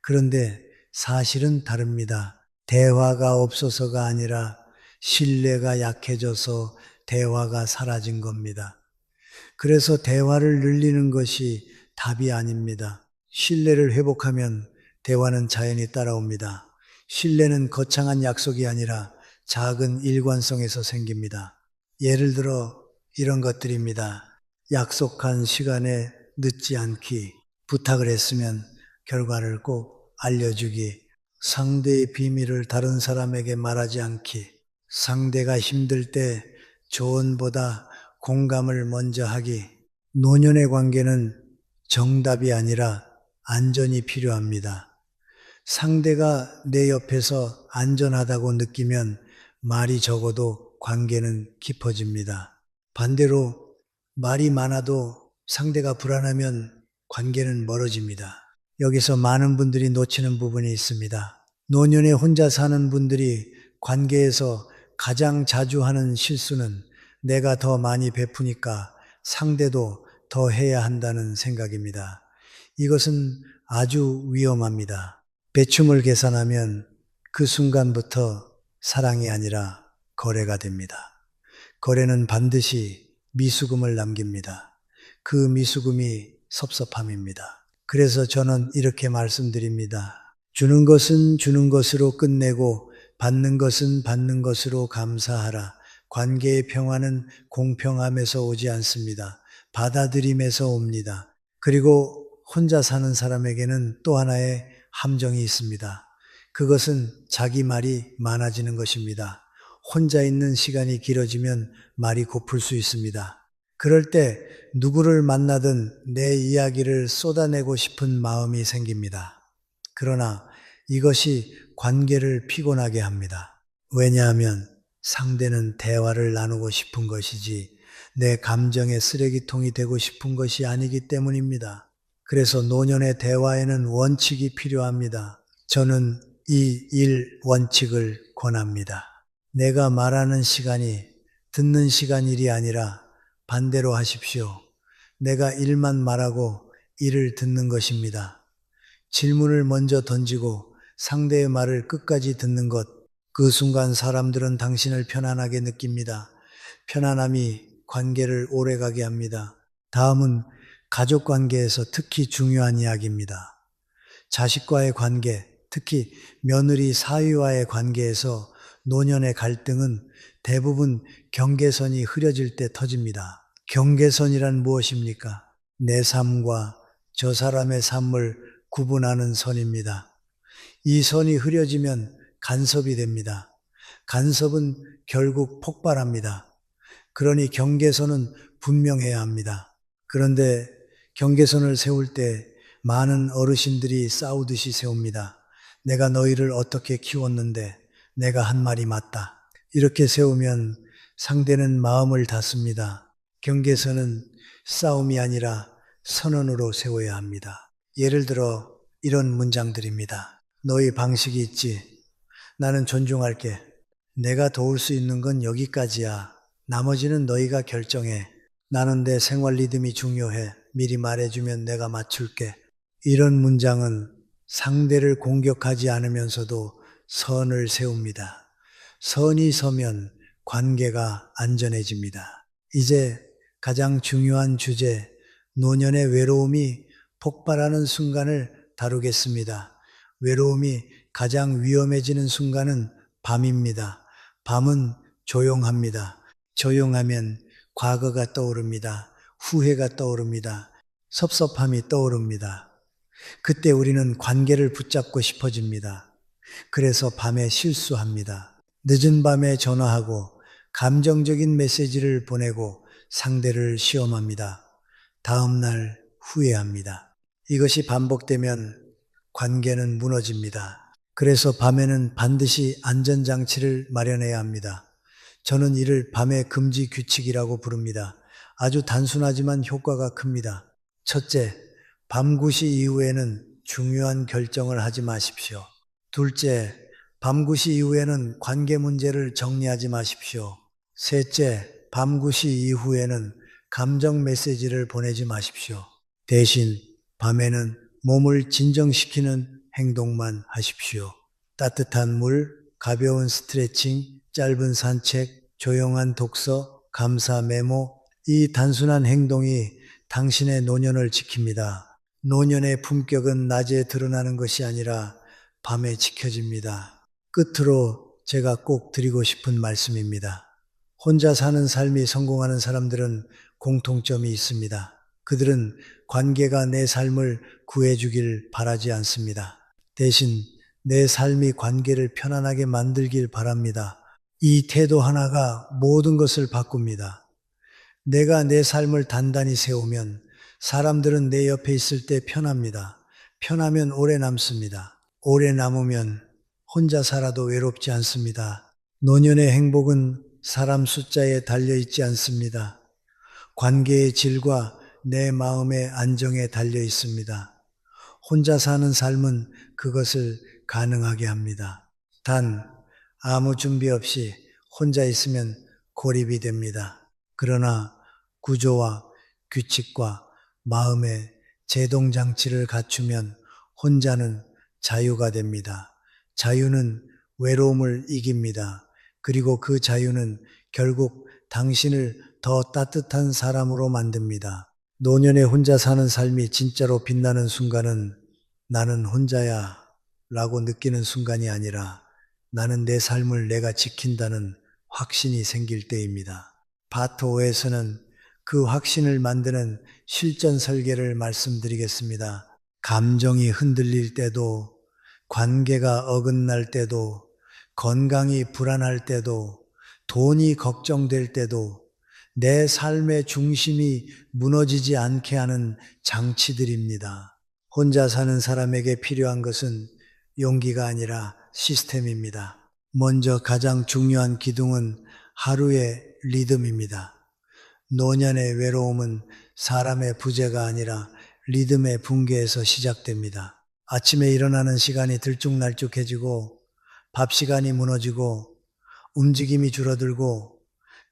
그런데 사실은 다릅니다. 대화가 없어서가 아니라 신뢰가 약해져서 대화가 사라진 겁니다. 그래서 대화를 늘리는 것이 답이 아닙니다. 신뢰를 회복하면 대화는 자연히 따라옵니다. 신뢰는 거창한 약속이 아니라 작은 일관성에서 생깁니다. 예를 들어 이런 것들입니다. 약속한 시간에 늦지 않기, 부탁을 했으면 결과를 꼭 알려주기, 상대의 비밀을 다른 사람에게 말하지 않기, 상대가 힘들 때 조언보다 공감을 먼저 하기. 노년의 관계는 정답이 아니라 안전이 필요합니다. 상대가 내 옆에서 안전하다고 느끼면 말이 적어도 관계는 깊어집니다. 반대로 말이 많아도 상대가 불안하면 관계는 멀어집니다. 여기서 많은 분들이 놓치는 부분이 있습니다. 노년에 혼자 사는 분들이 관계에서 가장 자주 하는 실수는 내가 더 많이 베푸니까 상대도 더 해야 한다는 생각입니다. 이것은 아주 위험합니다. 배춤을 계산하면 그 순간부터 사랑이 아니라 거래가 됩니다. 거래는 반드시 미수금을 남깁니다. 그 미수금이 섭섭함입니다. 그래서 저는 이렇게 말씀드립니다. 주는 것은 주는 것으로 끝내고 받는 것은 받는 것으로 감사하라. 관계의 평화는 공평함에서 오지 않습니다. 받아들임에서 옵니다. 그리고 혼자 사는 사람에게는 또 하나의 함정이 있습니다. 그것은 자기 말이 많아지는 것입니다. 혼자 있는 시간이 길어지면 말이 고플 수 있습니다. 그럴 때 누구를 만나든 내 이야기를 쏟아내고 싶은 마음이 생깁니다. 그러나 이것이 관계를 피곤하게 합니다. 왜냐하면 상대는 대화를 나누고 싶은 것이지 내 감정의 쓰레기통이 되고 싶은 것이 아니기 때문입니다. 그래서 노년의 대화에는 원칙이 필요합니다. 저는 이 1원칙을 권합니다. 내가 말하는 시간이 듣는 시간 일이 아니라 반대로 하십시오. 내가 1만 말하고 1을 듣는 것입니다. 질문을 먼저 던지고 상대의 말을 끝까지 듣는 것, 그 순간 사람들은 당신을 편안하게 느낍니다. 편안함이 관계를 오래가게 합니다. 다음은 가족 관계에서 특히 중요한 이야기입니다. 자식과의 관계, 특히 며느리 사위와의 관계에서 노년의 갈등은 대부분 경계선이 흐려질 때 터집니다. 경계선이란 무엇입니까? 내 삶과 저 사람의 삶을 구분하는 선입니다. 이 선이 흐려지면 간섭이 됩니다. 간섭은 결국 폭발합니다. 그러니 경계선은 분명해야 합니다. 그런데 경계선을 세울 때 많은 어르신들이 싸우듯이 세웁니다. 내가 너희를 어떻게 키웠는데 내가 한 말이 맞다. 이렇게 세우면 상대는 마음을 닫습니다. 경계선은 싸움이 아니라 선언으로 세워야 합니다. 예를 들어 이런 문장들입니다. 너희 방식이 있지. 나는 존중할게. 내가 도울 수 있는 건 여기까지야. 나머지는 너희가 결정해. 나는 내 생활 리듬이 중요해. 미리 말해주면 내가 맞출게. 이런 문장은 상대를 공격하지 않으면서도 선을 세웁니다. 선이 서면 관계가 안전해집니다. 이제 가장 중요한 주제, 노년의 외로움이 폭발하는 순간을 다루겠습니다. 외로움이 가장 위험해지는 순간은 밤입니다. 밤은 조용합니다. 조용하면 과거가 떠오릅니다. 후회가 떠오릅니다. 섭섭함이 떠오릅니다. 그때 우리는 관계를 붙잡고 싶어집니다. 그래서 밤에 실수합니다. 늦은 밤에 전화하고 감정적인 메시지를 보내고 상대를 시험합니다. 다음 날 후회합니다. 이것이 반복되면 관계는 무너집니다. 그래서 밤에는 반드시 안전장치를 마련해야 합니다. 저는 이를 밤의 금지 규칙이라고 부릅니다. 아주 단순하지만 효과가 큽니다. 첫째, 밤 9시 이후에는 중요한 결정을 하지 마십시오. 둘째, 밤 9시 이후에는 관계 문제를 정리하지 마십시오. 셋째, 밤 9시 이후에는 감정 메시지를 보내지 마십시오. 대신 밤에는 몸을 진정시키는 행동만 하십시오. 따뜻한 물, 가벼운 스트레칭, 짧은 산책, 조용한 독서, 감사 메모, 이 단순한 행동이 당신의 노년을 지킵니다. 노년의 품격은 낮에 드러나는 것이 아니라 밤에 지켜집니다. 끝으로 제가 꼭 드리고 싶은 말씀입니다. 혼자 사는 삶이 성공하는 사람들은 공통점이 있습니다. 그들은 관계가 내 삶을 구해주길 바라지 않습니다. 대신 내 삶이 관계를 편안하게 만들길 바랍니다. 이 태도 하나가 모든 것을 바꿉니다. 내가 내 삶을 단단히 세우면 사람들은 내 옆에 있을 때 편합니다. 편하면 오래 남습니다. 오래 남으면 혼자 살아도 외롭지 않습니다. 노년의 행복은 사람 숫자에 달려있지 않습니다. 관계의 질과 내 마음의 안정에 달려 있습니다. 혼자 사는 삶은 그것을 가능하게 합니다. 단, 아무 준비 없이 혼자 있으면 고립이 됩니다. 그러나 구조와 규칙과 마음의 제동장치를 갖추면 혼자는 자유가 됩니다. 자유는 외로움을 이깁니다. 그리고 그 자유는 결국 당신을 더 따뜻한 사람으로 만듭니다. 노년에 혼자 사는 삶이 진짜로 빛나는 순간은 나는 혼자야 라고 느끼는 순간이 아니라 나는 내 삶을 내가 지킨다는 확신이 생길 때입니다. 파트5에서는 그 확신을 만드는 실전 설계를 말씀드리겠습니다. 감정이 흔들릴 때도, 관계가 어긋날 때도, 건강이 불안할 때도, 돈이 걱정될 때도 내 삶의 중심이 무너지지 않게 하는 장치들입니다. 혼자 사는 사람에게 필요한 것은 용기가 아니라 시스템입니다. 먼저 가장 중요한 기둥은 하루의 리듬입니다. 노년의 외로움은 사람의 부재가 아니라 리듬의 붕괴에서 시작됩니다. 아침에 일어나는 시간이 들쭉날쭉해지고 밥 시간이 무너지고 움직임이 줄어들고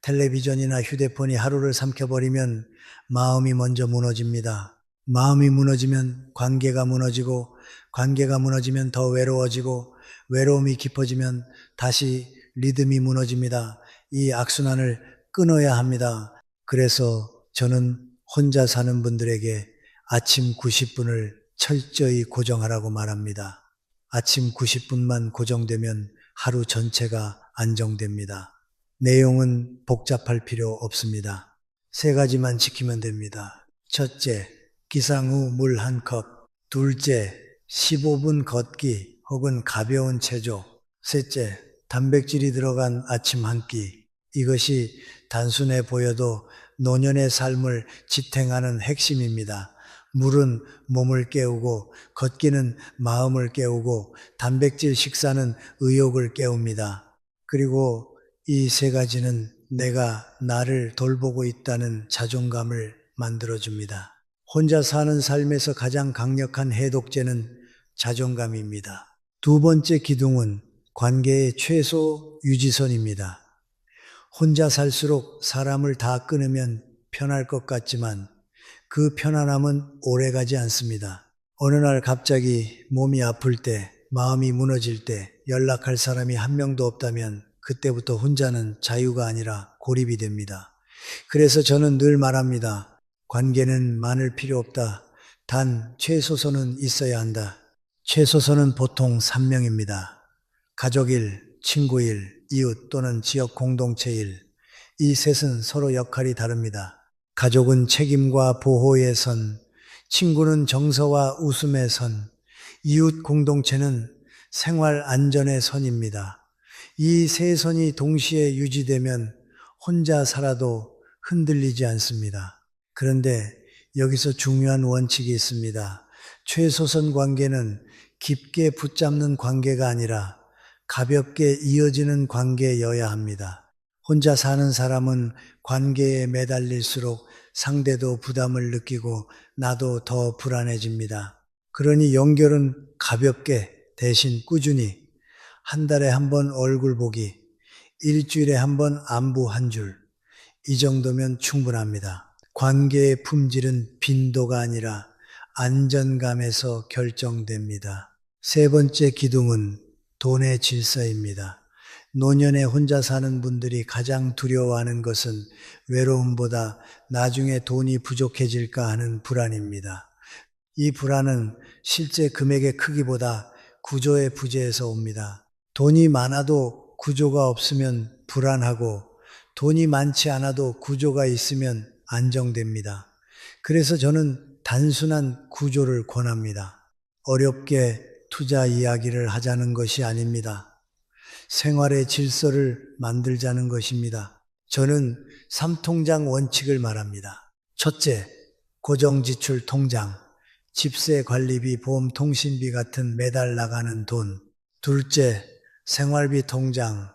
텔레비전이나 휴대폰이 하루를 삼켜버리면 마음이 먼저 무너집니다. 마음이 무너지면 관계가 무너지고 관계가 무너지면 더 외로워지고 외로움이 깊어지면 다시 리듬이 무너집니다. 이 악순환을 끊어야 합니다. 그래서 저는 혼자 사는 분들에게 아침 90분을 철저히 고정하라고 말합니다. 아침 90분만 고정되면 하루 전체가 안정됩니다. 내용은 복잡할 필요 없습니다. 세 가지만 지키면 됩니다. 첫째, 기상 후 물 한 컵. 둘째, 15분 걷기 혹은 가벼운 체조. 셋째, 단백질이 들어간 아침 한 끼. 이것이 단순해 보여도 노년의 삶을 지탱하는 핵심입니다. 물은 몸을 깨우고 걷기는 마음을 깨우고 단백질 식사는 의욕을 깨웁니다. 그리고 이 세 가지는 내가 나를 돌보고 있다는 자존감을 만들어줍니다. 혼자 사는 삶에서 가장 강력한 해독제는 자존감입니다. 두 번째 기둥은 관계의 최소 유지선입니다. 혼자 살수록 사람을 다 끊으면 편할 것 같지만 그 편안함은 오래가지 않습니다. 어느 날 갑자기 몸이 아플 때, 마음이 무너질 때 연락할 사람이 한 명도 없다면 그때부터 혼자는 자유가 아니라 고립이 됩니다. 그래서 저는 늘 말합니다. 관계는 많을 필요 없다. 단 최소선은 있어야 한다. 최소선은 보통 3명입니다. 가족일, 친구일, 이웃 또는 지역 공동체일. 이 셋은 서로 역할이 다릅니다. 가족은 책임과 보호의 선, 친구는 정서와 웃음의 선, 이웃 공동체는 생활 안전의 선입니다. 이 세 선이 동시에 유지되면 혼자 살아도 흔들리지 않습니다. 그런데 여기서 중요한 원칙이 있습니다. 최소선 관계는 깊게 붙잡는 관계가 아니라 가볍게 이어지는 관계여야 합니다. 혼자 사는 사람은 관계에 매달릴수록 상대도 부담을 느끼고 나도 더 불안해집니다. 그러니 연결은 가볍게 대신 꾸준히 한 달에 한 번 얼굴 보기, 일주일에 한 번 안부 한 줄, 이 정도면 충분합니다. 관계의 품질은 빈도가 아니라 안전감에서 결정됩니다. 세 번째 기둥은 돈의 질서입니다. 노년에 혼자 사는 분들이 가장 두려워하는 것은 외로움보다 나중에 돈이 부족해질까 하는 불안입니다. 이 불안은 실제 금액의 크기보다 구조의 부재에서 옵니다. 돈이 많아도 구조가 없으면 불안하고 돈이 많지 않아도 구조가 있으면 안정됩니다. 그래서 저는 단순한 구조를 권합니다. 어렵게 투자 이야기를 하자는 것이 아닙니다. 생활의 질서를 만들자는 것입니다. 저는 3통장 원칙을 말합니다. 첫째, 고정지출 통장, 집세 관리비, 보험 통신비 같은 매달 나가는 돈. 둘째, 생활비 통장,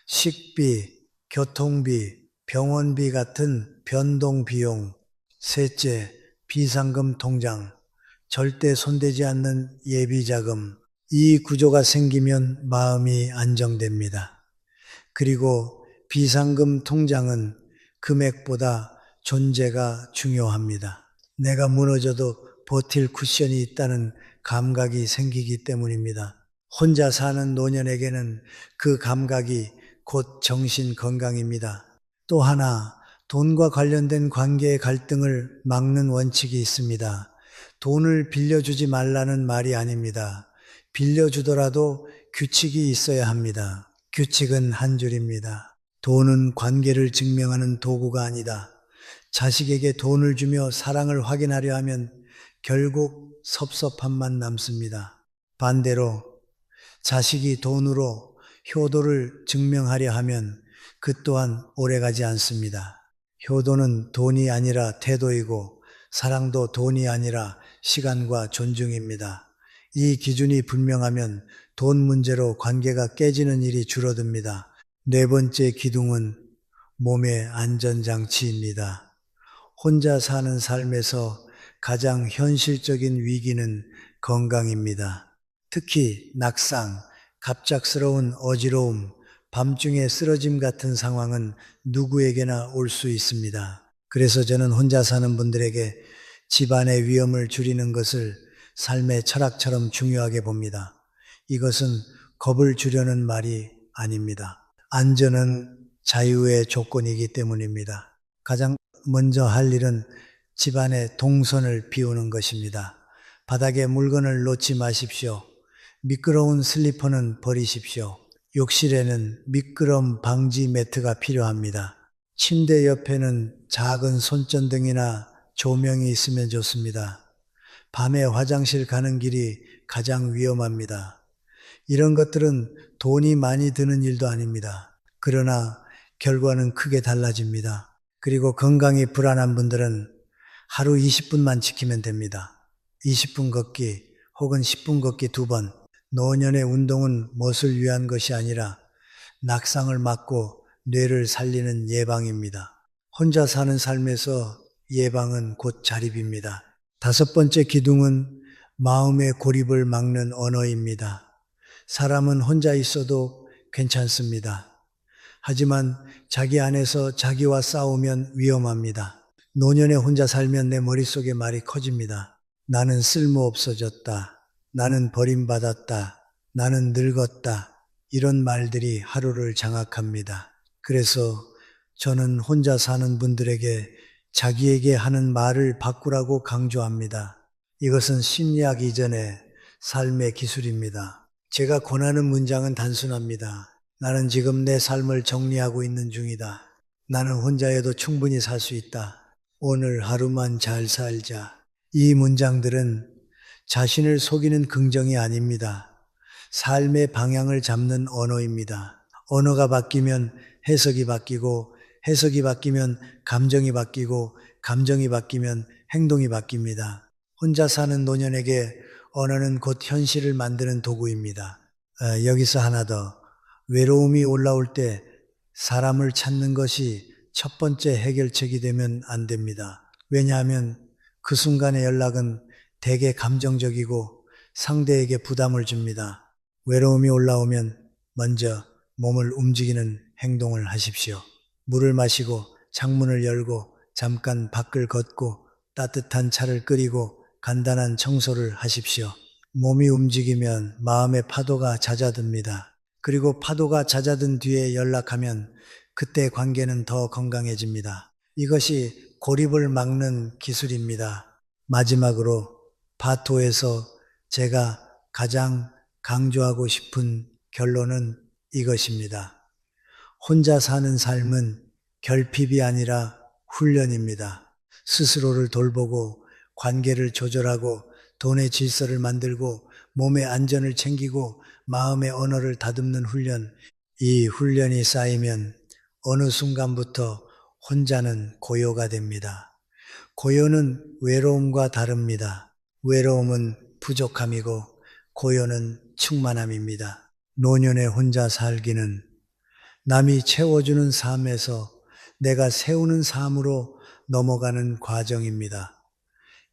식비, 교통비, 병원비 같은 변동 비용. 셋째, 비상금 통장, 절대 손대지 않는 예비자금. 이 구조가 생기면 마음이 안정됩니다. 그리고 비상금 통장은 금액보다 존재가 중요합니다. 내가 무너져도 버틸 쿠션이 있다는 감각이 생기기 때문입니다. 혼자 사는 노년에게는 그 감각이 곧 정신 건강입니다. 또 하나, 돈과 관련된 관계의 갈등을 막는 원칙이 있습니다. 돈을 빌려주지 말라는 말이 아닙니다. 빌려주더라도 규칙이 있어야 합니다. 규칙은 한 줄입니다. 돈은 관계를 증명하는 도구가 아니다. 자식에게 돈을 주며 사랑을 확인하려 하면 결국 섭섭함만 남습니다. 반대로 자식이 돈으로 효도를 증명하려 하면 그 또한 오래가지 않습니다. 효도는 돈이 아니라 태도이고 사랑도 돈이 아니라 시간과 존중입니다. 이 기준이 분명하면 돈 문제로 관계가 깨지는 일이 줄어듭니다. 네 번째 기둥은 몸의 안전장치입니다. 혼자 사는 삶에서 가장 현실적인 위기는 건강입니다. 특히 낙상, 갑작스러운 어지러움, 밤중에 쓰러짐 같은 상황은 누구에게나 올 수 있습니다. 그래서 저는 혼자 사는 분들에게 집안의 위험을 줄이는 것을 삶의 철학처럼 중요하게 봅니다. 이것은 겁을 주려는 말이 아닙니다. 안전은 자유의 조건이기 때문입니다. 가장 먼저 할 일은 집안의 동선을 비우는 것입니다. 바닥에 물건을 놓지 마십시오. 미끄러운 슬리퍼는 버리십시오. 욕실에는 미끄럼 방지 매트가 필요합니다. 침대 옆에는 작은 손전등이나 조명이 있으면 좋습니다. 밤에 화장실 가는 길이 가장 위험합니다. 이런 것들은 돈이 많이 드는 일도 아닙니다. 그러나 결과는 크게 달라집니다. 그리고 건강이 불안한 분들은 하루 20분만 지키면 됩니다. 20분 걷기 혹은 10분 걷기 2번. 노년의 운동은 멋을 위한 것이 아니라 낙상을 막고 뇌를 살리는 예방입니다. 혼자 사는 삶에서 예방은 곧 자립입니다. 다섯 번째 기둥은 마음의 고립을 막는 언어입니다. 사람은 혼자 있어도 괜찮습니다. 하지만 자기 안에서 자기와 싸우면 위험합니다. 노년에 혼자 살면 내 머릿속에 말이 커집니다. 나는 쓸모없어졌다. 나는 버림받았다. 나는 늙었다. 이런 말들이 하루를 장악합니다. 그래서 저는 혼자 사는 분들에게 자기에게 하는 말을 바꾸라고 강조합니다. 이것은 심리학 이전의 삶의 기술입니다. 제가 권하는 문장은 단순합니다. 나는 지금 내 삶을 정리하고 있는 중이다. 나는 혼자여도 충분히 살 수 있다. 오늘 하루만 잘 살자. 이 문장들은 자신을 속이는 긍정이 아닙니다. 삶의 방향을 잡는 언어입니다. 언어가 바뀌면 해석이 바뀌고 해석이 바뀌면 감정이 바뀌고 감정이 바뀌면 행동이 바뀝니다. 혼자 사는 노년에게 언어는 곧 현실을 만드는 도구입니다. 여기서 하나 더. 외로움이 올라올 때 사람을 찾는 것이 첫 번째 해결책이 되면 안 됩니다. 왜냐하면 그 순간의 연락은 대개 감정적이고 상대에게 부담을 줍니다. 외로움이 올라오면 먼저 몸을 움직이는 행동을 하십시오. 물을 마시고 창문을 열고 잠깐 밖을 걷고 따뜻한 차를 끓이고 간단한 청소를 하십시오. 몸이 움직이면 마음의 파도가 잦아듭니다. 그리고 파도가 잦아든 뒤에 연락하면 그때 관계는 더 건강해집니다. 이것이 고립을 막는 기술입니다. 마지막으로 파토에서 제가 가장 강조하고 싶은 결론은 이것입니다. 혼자 사는 삶은 결핍이 아니라 훈련입니다. 스스로를 돌보고 관계를 조절하고 돈의 질서를 만들고 몸의 안전을 챙기고 마음의 언어를 다듬는 훈련. 이 훈련이 쌓이면 어느 순간부터 혼자는 고요가 됩니다. 고요는 외로움과 다릅니다. 외로움은 부족함이고 고요는 충만함입니다. 노년에 혼자 살기는 남이 채워주는 삶에서 내가 세우는 삶으로 넘어가는 과정입니다.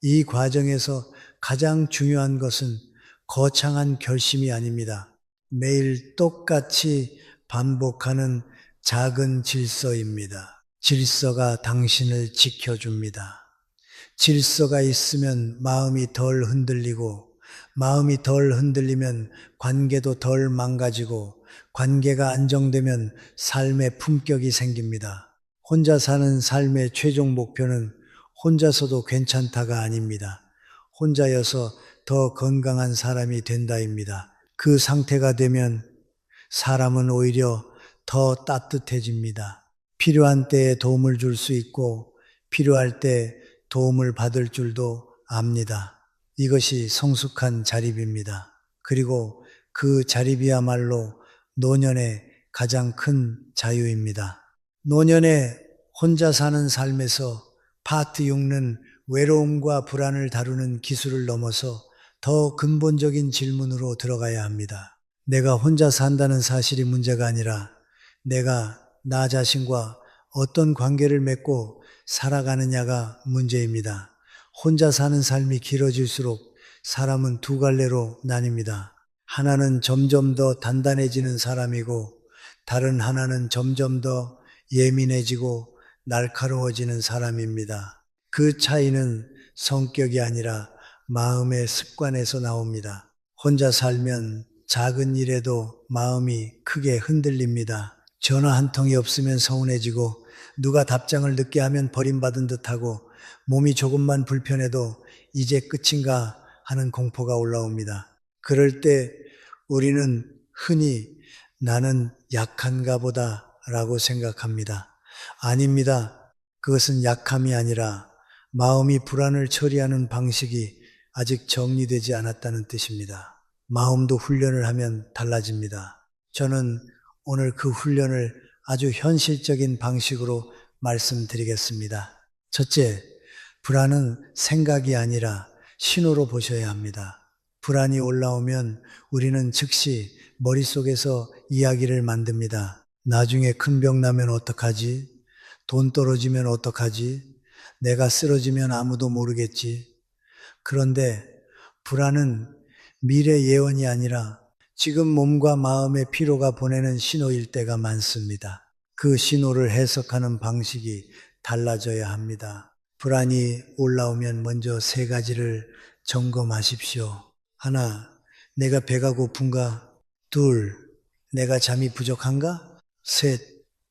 이 과정에서 가장 중요한 것은 거창한 결심이 아닙니다. 매일 똑같이 반복하는 작은 질서입니다. 질서가 당신을 지켜줍니다. 질서가 있으면 마음이 덜 흔들리고, 마음이 덜 흔들리면 관계도 덜 망가지고, 관계가 안정되면 삶의 품격이 생깁니다. 혼자 사는 삶의 최종 목표는 혼자서도 괜찮다가 아닙니다. 혼자여서 더 건강한 사람이 된다입니다. 그 상태가 되면 사람은 오히려 더 따뜻해집니다. 필요한 때에 도움을 줄 수 있고 필요할 때 도움을 받을 줄도 압니다. 이것이 성숙한 자립입니다. 그리고 그 자립이야말로 노년의 가장 큰 자유입니다. 노년에 혼자 사는 삶에서 파트 6는 외로움과 불안을 다루는 기술을 넘어서 더 근본적인 질문으로 들어가야 합니다. 내가 혼자 산다는 사실이 문제가 아니라 내가 나 자신과 어떤 관계를 맺고 살아가느냐가 문제입니다. 혼자 사는 삶이 길어질수록 사람은 두 갈래로 나뉩니다. 하나는 점점 더 단단해지는 사람이고 다른 하나는 점점 더 예민해지고 날카로워지는 사람입니다. 그 차이는 성격이 아니라 마음의 습관에서 나옵니다. 혼자 살면 작은 일에도 마음이 크게 흔들립니다. 전화 한 통이 없으면 서운해지고 누가 답장을 늦게 하면 버림받은 듯하고 몸이 조금만 불편해도 이제 끝인가 하는 공포가 올라옵니다. 그럴 때 우리는 흔히 나는 약한가 보다 라고 생각합니다. 아닙니다. 그것은 약함이 아니라 마음이 불안을 처리하는 방식이 아직 정리되지 않았다는 뜻입니다. 마음도 훈련을 하면 달라집니다. 저는 오늘 그 훈련을 아주 현실적인 방식으로 말씀드리겠습니다. 첫째, 불안은 생각이 아니라 신호로 보셔야 합니다. 불안이 올라오면 우리는 즉시 머릿속에서 이야기를 만듭니다. 나중에 큰 병 나면 어떡하지? 돈 떨어지면 어떡하지? 내가 쓰러지면 아무도 모르겠지? 그런데 불안은 미래 예언이 아니라 지금 몸과 마음의 피로가 보내는 신호일 때가 많습니다. 그 신호를 해석하는 방식이 달라져야 합니다. 불안이 올라오면 먼저 세 가지를 점검하십시오. 하나, 내가 배가 고픈가? 둘, 내가 잠이 부족한가? 셋,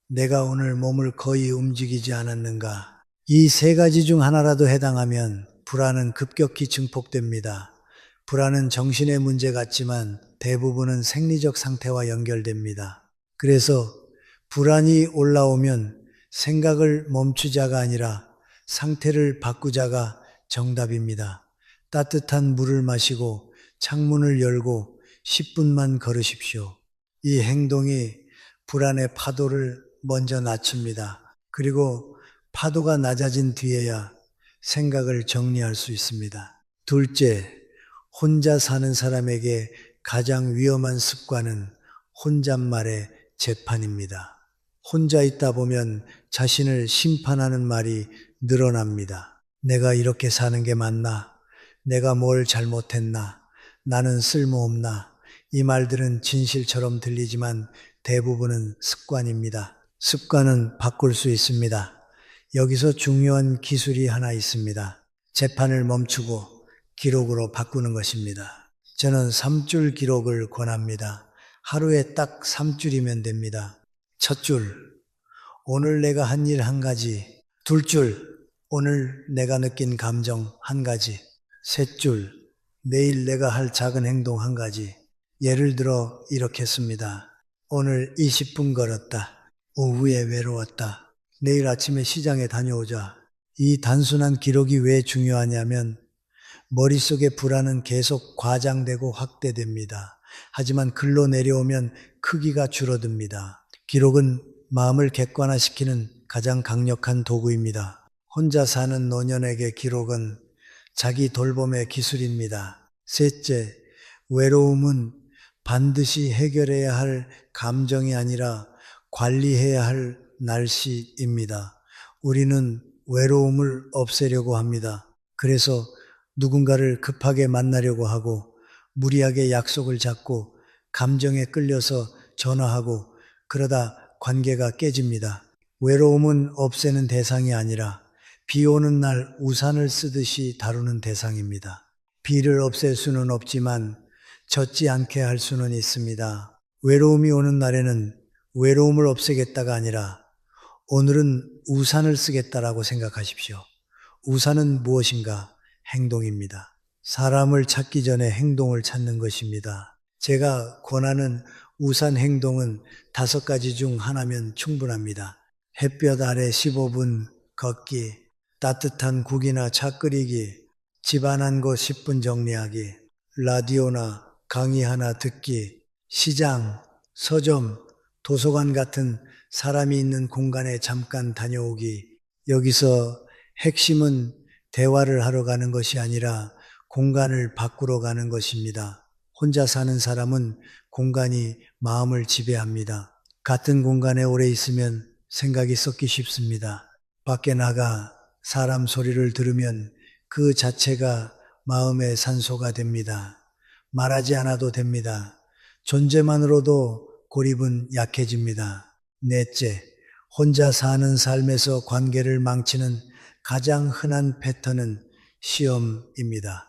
내가 오늘 몸을 거의 움직이지 않았는가? 이 세 가지 중 하나라도 해당하면 불안은 급격히 증폭됩니다. 불안은 정신의 문제 같지만 대부분은 생리적 상태와 연결됩니다. 그래서 불안이 올라오면 생각을 멈추자가 아니라 상태를 바꾸자가 정답입니다. 따뜻한 물을 마시고 창문을 열고 10분만 걸으십시오. 이 행동이 불안의 파도를 먼저 낮춥니다. 그리고 파도가 낮아진 뒤에야 생각을 정리할 수 있습니다. 둘째, 혼자 사는 사람에게 가장 위험한 습관은 혼잣말의 재판입니다. 혼자 있다 보면 자신을 심판하는 말이 늘어납니다. 내가 이렇게 사는 게 맞나? 내가 뭘 잘못했나? 나는 쓸모없나? 이 말들은 진실처럼 들리지만 대부분은 습관입니다. 습관은 바꿀 수 있습니다. 여기서 중요한 기술이 하나 있습니다. 재판을 멈추고 기록으로 바꾸는 것입니다. 저는 3줄 기록을 권합니다. 하루에 딱 3줄이면 됩니다. 첫 줄, 오늘 내가 한 일 한 가지. 둘 줄, 오늘 내가 느낀 감정 한 가지. 셋 줄, 내일 내가 할 작은 행동 한 가지. 예를 들어 이렇게 씁니다. 오늘 20분 걸었다. 오후에 외로웠다. 내일 아침에 시장에 다녀오자. 이 단순한 기록이 왜 중요하냐면 머릿속의 불안은 계속 과장되고 확대됩니다. 하지만 글로 내려오면 크기가 줄어듭니다. 기록은 마음을 객관화시키는 가장 강력한 도구입니다. 혼자 사는 노년에게 기록은 자기 돌봄의 기술입니다. 셋째, 외로움은 반드시 해결해야 할 감정이 아니라 관리해야 할 날씨입니다. 우리는 외로움을 없애려고 합니다. 그래서 누군가를 급하게 만나려고 하고 무리하게 약속을 잡고 감정에 끌려서 전화하고 그러다 관계가 깨집니다. 외로움은 없애는 대상이 아니라 비 오는 날 우산을 쓰듯이 다루는 대상입니다. 비를 없앨 수는 없지만 젖지 않게 할 수는 있습니다. 외로움이 오는 날에는 외로움을 없애겠다가 아니라 오늘은 우산을 쓰겠다라고 생각하십시오. 우산은 무엇인가? 행동입니다. 사람을 찾기 전에 행동을 찾는 것입니다. 제가 권하는 우산 행동은 5가지 중 하나면 충분합니다. 햇볕 아래 15분 걷기, 따뜻한 국이나 차 끓이기, 집 안 한 곳 10분 정리하기, 라디오나 강의 하나 듣기, 시장, 서점, 도서관 같은 사람이 있는 공간에 잠깐 다녀오기. 여기서 핵심은 대화를 하러 가는 것이 아니라 공간을 바꾸러 가는 것입니다. 혼자 사는 사람은 공간이 마음을 지배합니다. 같은 공간에 오래 있으면 생각이 섞기 쉽습니다. 밖에 나가 사람 소리를 들으면 그 자체가 마음의 산소가 됩니다. 말하지 않아도 됩니다. 존재만으로도 고립은 약해집니다. 넷째, 혼자 사는 삶에서 관계를 망치는 가장 흔한 패턴은 시험입니다.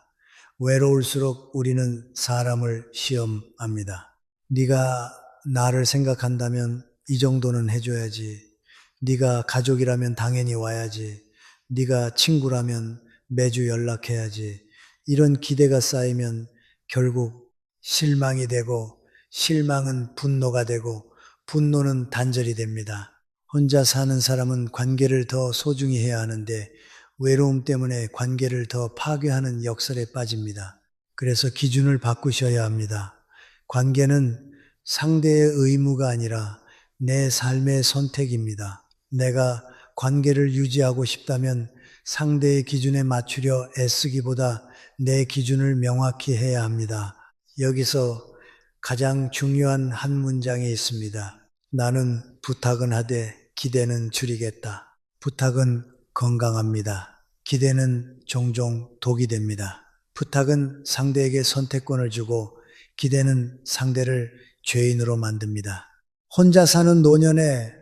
외로울수록 우리는 사람을 시험합니다. 네가 나를 생각한다면 이 정도는 해줘야지. 네가 가족이라면 당연히 와야지. 네가 친구라면 매주 연락해야지. 이런 기대가 쌓이면 결국 실망이 되고 실망은 분노가 되고 분노는 단절이 됩니다. 혼자 사는 사람은 관계를 더 소중히 해야 하는데 외로움 때문에 관계를 더 파괴하는 역설에 빠집니다. 그래서 기준을 바꾸셔야 합니다. 관계는 상대의 의무가 아니라 내 삶의 선택입니다. 내가 관계를 유지하고 싶다면 상대의 기준에 맞추려 애쓰기보다 내 기준을 명확히 해야 합니다. 여기서 가장 중요한 한 문장이 있습니다. 나는 부탁은 하되 기대는 줄이겠다. 부탁은 건강합니다. 기대는 종종 독이 됩니다. 부탁은 상대에게 선택권을 주고 기대는 상대를 죄인으로 만듭니다. 혼자 사는 노년의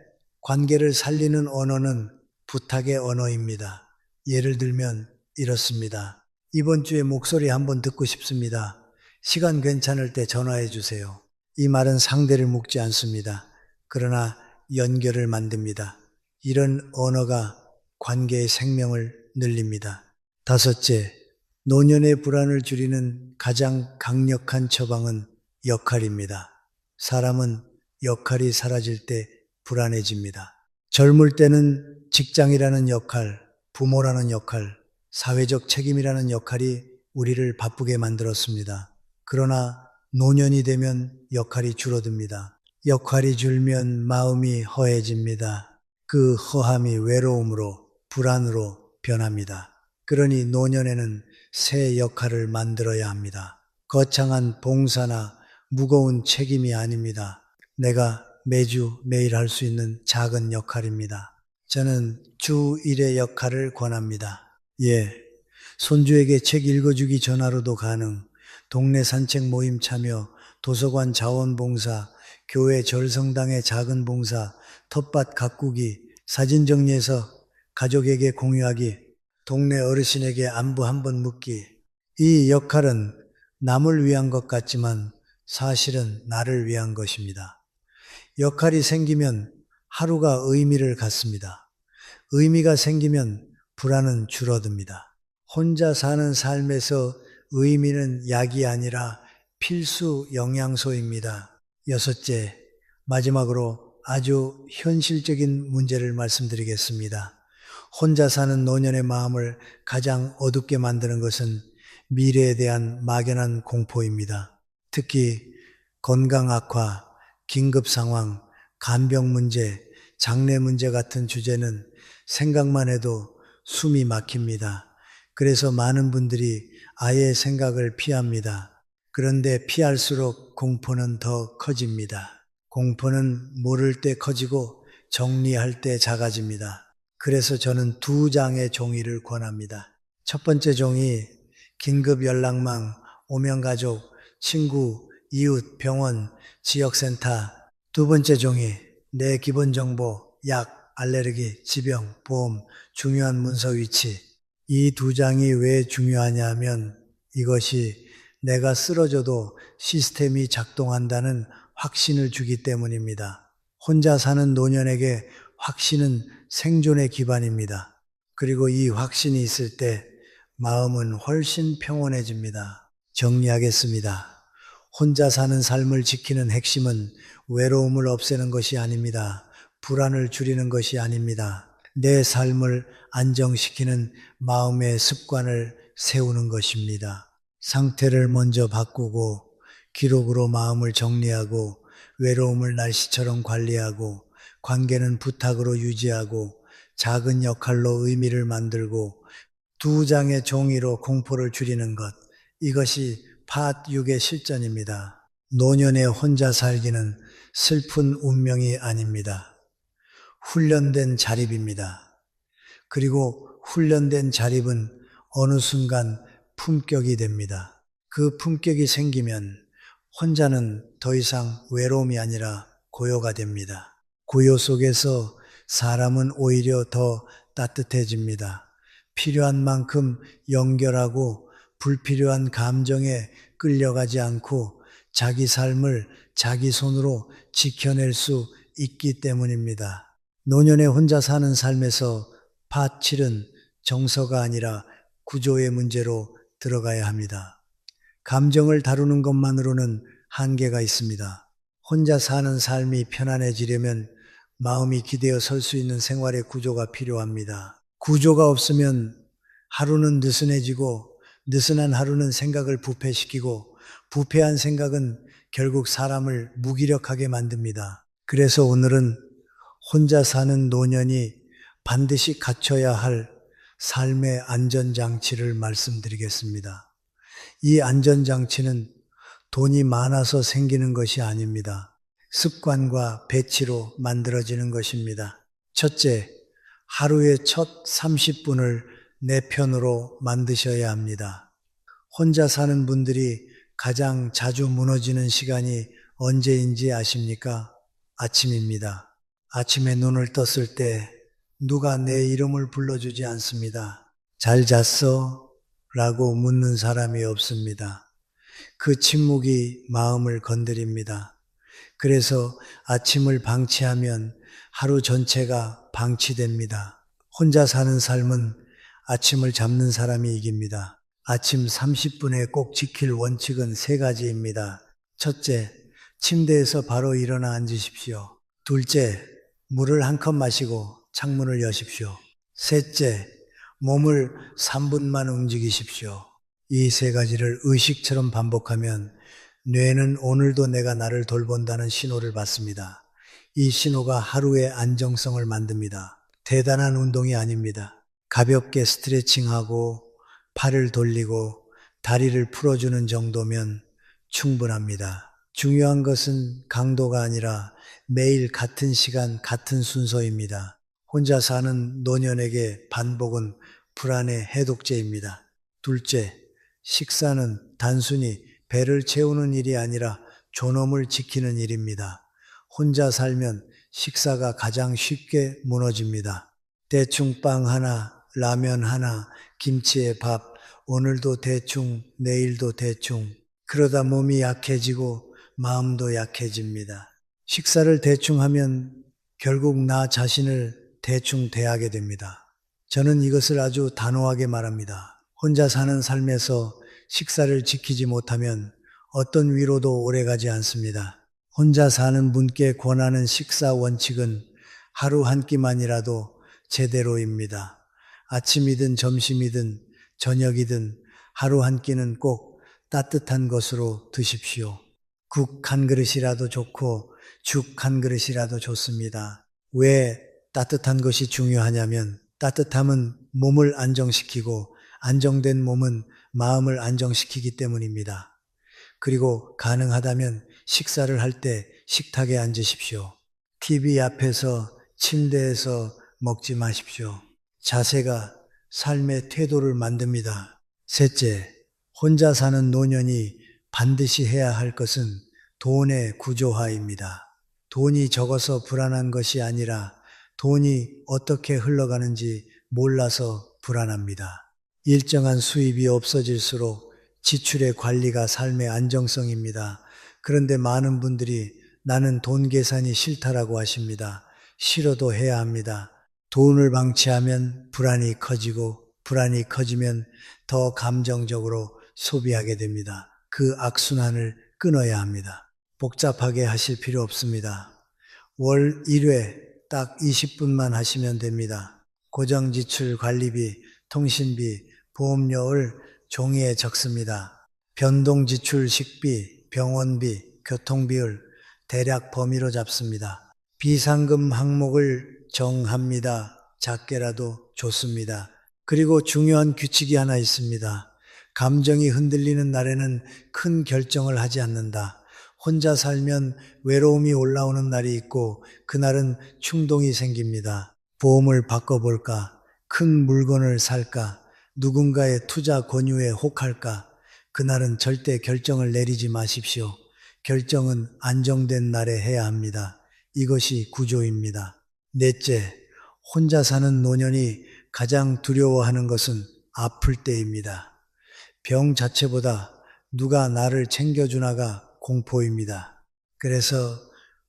관계를 살리는 언어는 부탁의 언어입니다. 예를 들면 이렇습니다. 이번 주에 목소리 한번 듣고 싶습니다. 시간 괜찮을 때 전화해 주세요. 이 말은 상대를 묻지 않습니다. 그러나 연결을 만듭니다. 이런 언어가 관계의 생명을 늘립니다. 다섯째, 노년의 불안을 줄이는 가장 강력한 처방은 역할입니다. 사람은 역할이 사라질 때 불안해집니다. 젊을 때는 직장이라는 역할, 부모라는 역할, 사회적 책임이라는 역할이 우리를 바쁘게 만들었습니다. 그러나 노년이 되면 역할이 줄어듭니다. 역할이 줄면 마음이 허해집니다. 그 허함이 외로움으로 불안으로 변합니다. 그러니 노년에는 새 역할을 만들어야 합니다. 거창한 봉사나 무거운 책임이 아닙니다. 내가 매주 매일 할 수 있는 작은 역할입니다. 저는 주 1의 역할을 권합니다. 예, 손주에게 책 읽어주기 전화로도 가능, 동네 산책 모임 참여, 도서관 자원봉사, 교회 절성당의 작은 봉사, 텃밭 가꾸기, 사진 정리해서 가족에게 공유하기, 동네 어르신에게 안부 한번 묻기. 이 역할은 남을 위한 것 같지만 사실은 나를 위한 것입니다. 역할이 생기면 하루가 의미를 갖습니다. 의미가 생기면 불안은 줄어듭니다. 혼자 사는 삶에서 의미는 약이 아니라 필수 영양소입니다. 여섯째, 마지막으로 아주 현실적인 문제를 말씀드리겠습니다. 혼자 사는 노년의 마음을 가장 어둡게 만드는 것은 미래에 대한 막연한 공포입니다. 특히 건강 악화, 긴급 상황, 간병 문제, 장래 문제 같은 주제는 생각만 해도 숨이 막힙니다. 그래서 많은 분들이 아예 생각을 피합니다. 그런데 피할수록 공포는 더 커집니다. 공포는 모를 때 커지고 정리할 때 작아집니다. 그래서 저는 2장의 종이를 권합니다. 첫 번째 종이 긴급 연락망, 오명가족, 친구, 이웃, 병원, 지역센터. 두 번째 종이 내 기본정보, 약, 알레르기, 지병, 보험, 중요한 문서 위치. 이 2장이 왜 중요하냐면 이것이 내가 쓰러져도 시스템이 작동한다는 확신을 주기 때문입니다. 혼자 사는 노년에게 확신은 생존의 기반입니다. 그리고 이 확신이 있을 때 마음은 훨씬 평온해집니다. 정리하겠습니다. 혼자 사는 삶을 지키는 핵심은 외로움을 없애는 것이 아닙니다. 불안을 줄이는 것이 아닙니다. 내 삶을 안정시키는 마음의 습관을 세우는 것입니다. 상태를 먼저 바꾸고 기록으로 마음을 정리하고 외로움을 날씨처럼 관리하고 관계는 부탁으로 유지하고 작은 역할로 의미를 만들고 2장의 종이로 공포를 줄이는 것. 이것이 팟 6의 실전입니다. 노년에 혼자 살기는 슬픈 운명이 아닙니다. 훈련된 자립입니다. 그리고 훈련된 자립은 어느 순간 품격이 됩니다. 그 품격이 생기면 혼자는 더 이상 외로움이 아니라 고요가 됩니다. 고요 속에서 사람은 오히려 더 따뜻해집니다. 필요한 만큼 연결하고 불필요한 감정에 끌려가지 않고 자기 삶을 자기 손으로 지켜낼 수 있기 때문입니다. 노년에 혼자 사는 삶에서 팟 7은 정서가 아니라 구조의 문제로 들어가야 합니다. 감정을 다루는 것만으로는 한계가 있습니다. 혼자 사는 삶이 편안해지려면 마음이 기대어 설 수 있는 생활의 구조가 필요합니다. 구조가 없으면 하루는 느슨해지고 느슨한 하루는 생각을 부패시키고 부패한 생각은 결국 사람을 무기력하게 만듭니다. 그래서 오늘은 혼자 사는 노년이 반드시 갖춰야 할 삶의 안전장치를 말씀드리겠습니다. 이 안전장치는 돈이 많아서 생기는 것이 아닙니다. 습관과 배치로 만들어지는 것입니다. 첫째, 하루의 첫 30분을 내 편으로 만드셔야 합니다. 혼자 사는 분들이 가장 자주 무너지는 시간이 언제인지 아십니까? 아침입니다. 아침에 눈을 떴을 때 누가 내 이름을 불러주지 않습니다. 잘 잤어? 라고 묻는 사람이 없습니다. 그 침묵이 마음을 건드립니다. 그래서 아침을 방치하면 하루 전체가 방치됩니다. 혼자 사는 삶은 아침을 잡는 사람이 이깁니다. 아침 30분에 꼭 지킬 원칙은 3가지입니다. 첫째, 침대에서 바로 일어나 앉으십시오. 둘째, 물을 한 컵 마시고 창문을 여십시오. 셋째, 몸을 3분만 움직이십시오. 이 3가지를 의식처럼 반복하면 뇌는 오늘도 내가 나를 돌본다는 신호를 받습니다. 이 신호가 하루의 안정성을 만듭니다. 대단한 운동이 아닙니다. 가볍게 스트레칭하고 팔을 돌리고 다리를 풀어주는 정도면 충분합니다. 중요한 것은 강도가 아니라 매일 같은 시간, 같은 순서입니다. 혼자 사는 노년에게 반복은 불안의 해독제입니다. 둘째, 식사는 단순히 배를 채우는 일이 아니라 존엄을 지키는 일입니다. 혼자 살면 식사가 가장 쉽게 무너집니다. 대충 빵 하나, 라면 하나, 김치에 밥, 오늘도 대충, 내일도 대충. 그러다 몸이 약해지고 마음도 약해집니다. 식사를 대충 하면 결국 나 자신을 대충 대하게 됩니다. 저는 이것을 아주 단호하게 말합니다. 혼자 사는 삶에서 식사를 지키지 못하면 어떤 위로도 오래가지 않습니다. 혼자 사는 분께 권하는 식사 원칙은 하루 한 끼만이라도 제대로입니다. 아침이든 점심이든 저녁이든 하루 한 끼는 꼭 따뜻한 것으로 드십시오. 국 한 그릇이라도 좋고 죽 한 그릇이라도 좋습니다. 왜 따뜻한 것이 중요하냐면 따뜻함은 몸을 안정시키고 안정된 몸은 마음을 안정시키기 때문입니다. 그리고 가능하다면 식사를 할 때 식탁에 앉으십시오. TV 앞에서 침대에서 먹지 마십시오. 자세가 삶의 태도를 만듭니다. 셋째, 혼자 사는 노년이 반드시 해야 할 것은 돈의 구조화입니다. 돈이 적어서 불안한 것이 아니라 돈이 어떻게 흘러가는지 몰라서 불안합니다. 일정한 수입이 없어질수록 지출의 관리가 삶의 안정성입니다. 그런데 많은 분들이 나는 돈 계산이 싫다라고 하십니다. 싫어도 해야 합니다. 돈을 방치하면 불안이 커지고 불안이 커지면 더 감정적으로 소비하게 됩니다. 그 악순환을 끊어야 합니다. 복잡하게 하실 필요 없습니다. 월 1회 딱 20분만 하시면 됩니다. 고정지출 관리비, 통신비, 보험료를 종이에 적습니다. 변동지출 식비, 병원비, 교통비를 대략 범위로 잡습니다. 비상금 항목을 정합니다. 작게라도 좋습니다. 그리고 중요한 규칙이 하나 있습니다. 감정이 흔들리는 날에는 큰 결정을 하지 않는다. 혼자 살면 외로움이 올라오는 날이 있고 그날은 충동이 생깁니다. 보험을 바꿔볼까? 큰 물건을 살까? 누군가의 투자 권유에 혹할까? 그날은 절대 결정을 내리지 마십시오. 결정은 안정된 날에 해야 합니다. 이것이 구조입니다. 넷째, 혼자 사는 노년이 가장 두려워하는 것은 아플 때입니다. 병 자체보다 누가 나를 챙겨주나가 공포입니다. 그래서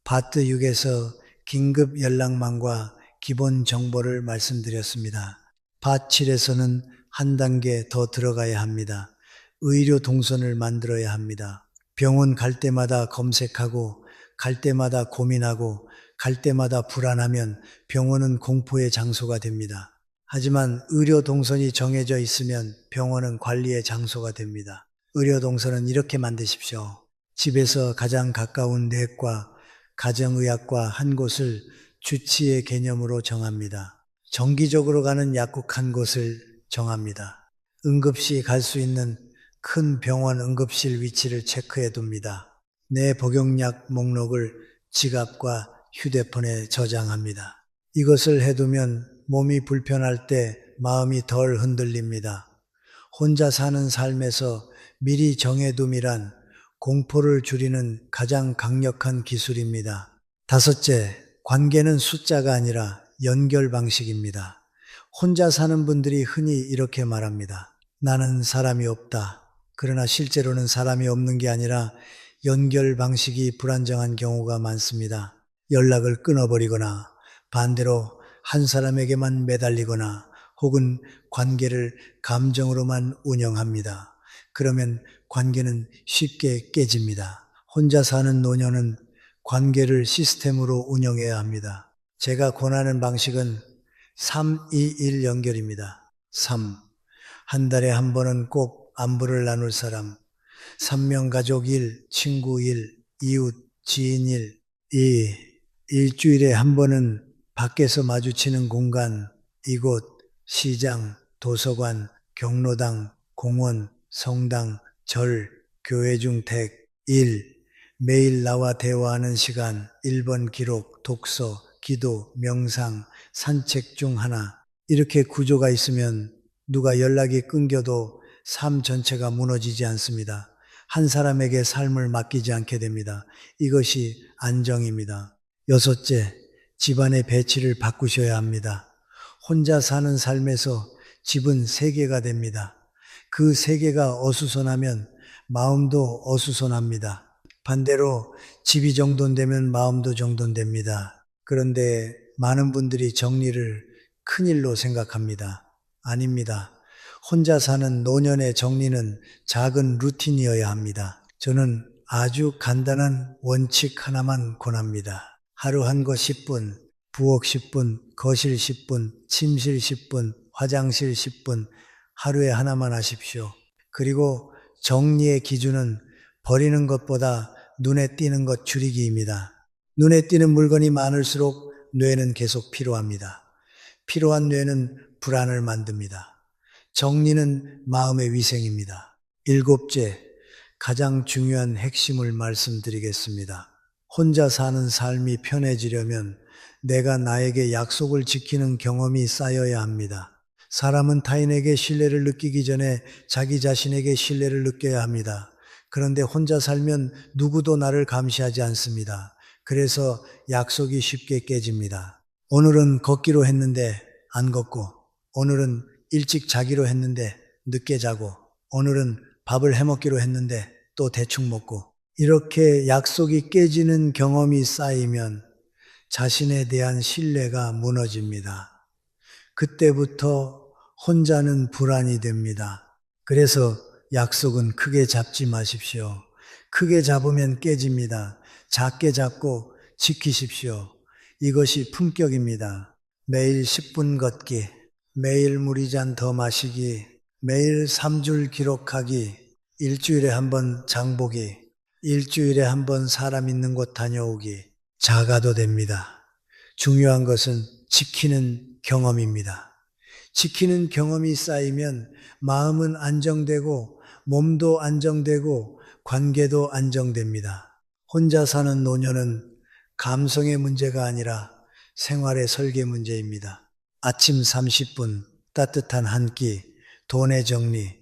파트 6에서 긴급 연락망과 기본 정보를 말씀드렸습니다. 파트 7에서는 한 단계 더 들어가야 합니다. 의료 동선을 만들어야 합니다. 병원 갈 때마다 검색하고 갈 때마다 고민하고 갈 때마다 불안하면 병원은 공포의 장소가 됩니다. 하지만 의료 동선이 정해져 있으면 병원은 관리의 장소가 됩니다. 의료 동선은 이렇게 만드십시오. 집에서 가장 가까운 내과, 가정의학과 한 곳을 주치의 개념으로 정합니다. 정기적으로 가는 약국 한 곳을 정합니다. 응급시 갈 수 있는 큰 병원 응급실 위치를 체크해 둡니다. 내 복용약 목록을 지갑과 휴대폰에 저장합니다. 이것을 해두면 몸이 불편할 때 마음이 덜 흔들립니다. 혼자 사는 삶에서 미리 정해둠이란 공포를 줄이는 가장 강력한 기술입니다. 다섯째, 관계는 숫자가 아니라 연결 방식입니다. 혼자 사는 분들이 흔히 이렇게 말합니다. 나는 사람이 없다. 그러나 실제로는 사람이 없는 게 아니라 연결 방식이 불안정한 경우가 많습니다. 연락을 끊어버리거나 반대로 한 사람에게만 매달리거나 혹은 관계를 감정으로만 운영합니다. 그러면 관계는 쉽게 깨집니다. 혼자 사는 노년은 관계를 시스템으로 운영해야 합니다. 제가 권하는 방식은 3-2-1 연결입니다. 3. 한 달에 한 번은 꼭 안부를 나눌 사람. 3명 가족 1, 친구 1, 이웃, 지인 1. 2. 일주일에 한 번은 밖에서 마주치는 공간, 이곳, 시장, 도서관, 경로당, 공원, 성당, 절, 교회 중 댁, 일, 매일 나와 대화하는 시간, 1번 기록, 독서, 기도, 명상, 산책 중 하나. 이렇게 구조가 있으면 누가 연락이 끊겨도 삶 전체가 무너지지 않습니다. 한 사람에게 삶을 맡기지 않게 됩니다. 이것이 안정입니다. 여섯째, 집안의 배치를 바꾸셔야 합니다. 혼자 사는 삶에서 집은 세계가 됩니다. 그 세계가 어수선하면 마음도 어수선합니다. 반대로 집이 정돈되면 마음도 정돈됩니다. 그런데 많은 분들이 정리를 큰일로 생각합니다. 아닙니다. 혼자 사는 노년의 정리는 작은 루틴이어야 합니다. 저는 아주 간단한 원칙 하나만 권합니다. 하루 한 거 10분, 부엌 10분, 거실 10분, 침실 10분, 화장실 10분, 하루에 하나만 하십시오. 그리고 정리의 기준은 버리는 것보다 눈에 띄는 것 줄이기입니다. 눈에 띄는 물건이 많을수록 뇌는 계속 필요합니다. 필요한 뇌는 불안을 만듭니다. 정리는 마음의 위생입니다. 일곱째, 가장 중요한 핵심을 말씀드리겠습니다. 혼자 사는 삶이 편해지려면 내가 나에게 약속을 지키는 경험이 쌓여야 합니다. 사람은 타인에게 신뢰를 느끼기 전에 자기 자신에게 신뢰를 느껴야 합니다. 그런데 혼자 살면 누구도 나를 감시하지 않습니다. 그래서 약속이 쉽게 깨집니다. 오늘은 걷기로 했는데 안 걷고, 오늘은 일찍 자기로 했는데 늦게 자고, 오늘은 밥을 해먹기로 했는데 또 대충 먹고, 이렇게 약속이 깨지는 경험이 쌓이면 자신에 대한 신뢰가 무너집니다. 그때부터 혼자는 불안이 됩니다. 그래서 약속은 크게 잡지 마십시오. 크게 잡으면 깨집니다. 작게 잡고 지키십시오. 이것이 품격입니다. 매일 10분 걷기, 매일 물 2잔 더 마시기, 매일 3줄 기록하기, 일주일에 한 번 장보기, 일주일에 한 번 사람 있는 곳 다녀오기. 작아도 됩니다. 중요한 것은 지키는 경험입니다. 지키는 경험이 쌓이면 마음은 안정되고 몸도 안정되고 관계도 안정됩니다. 혼자 사는 노년은 감성의 문제가 아니라 생활의 설계 문제입니다. 아침 30분, 따뜻한 한 끼, 돈의 정리,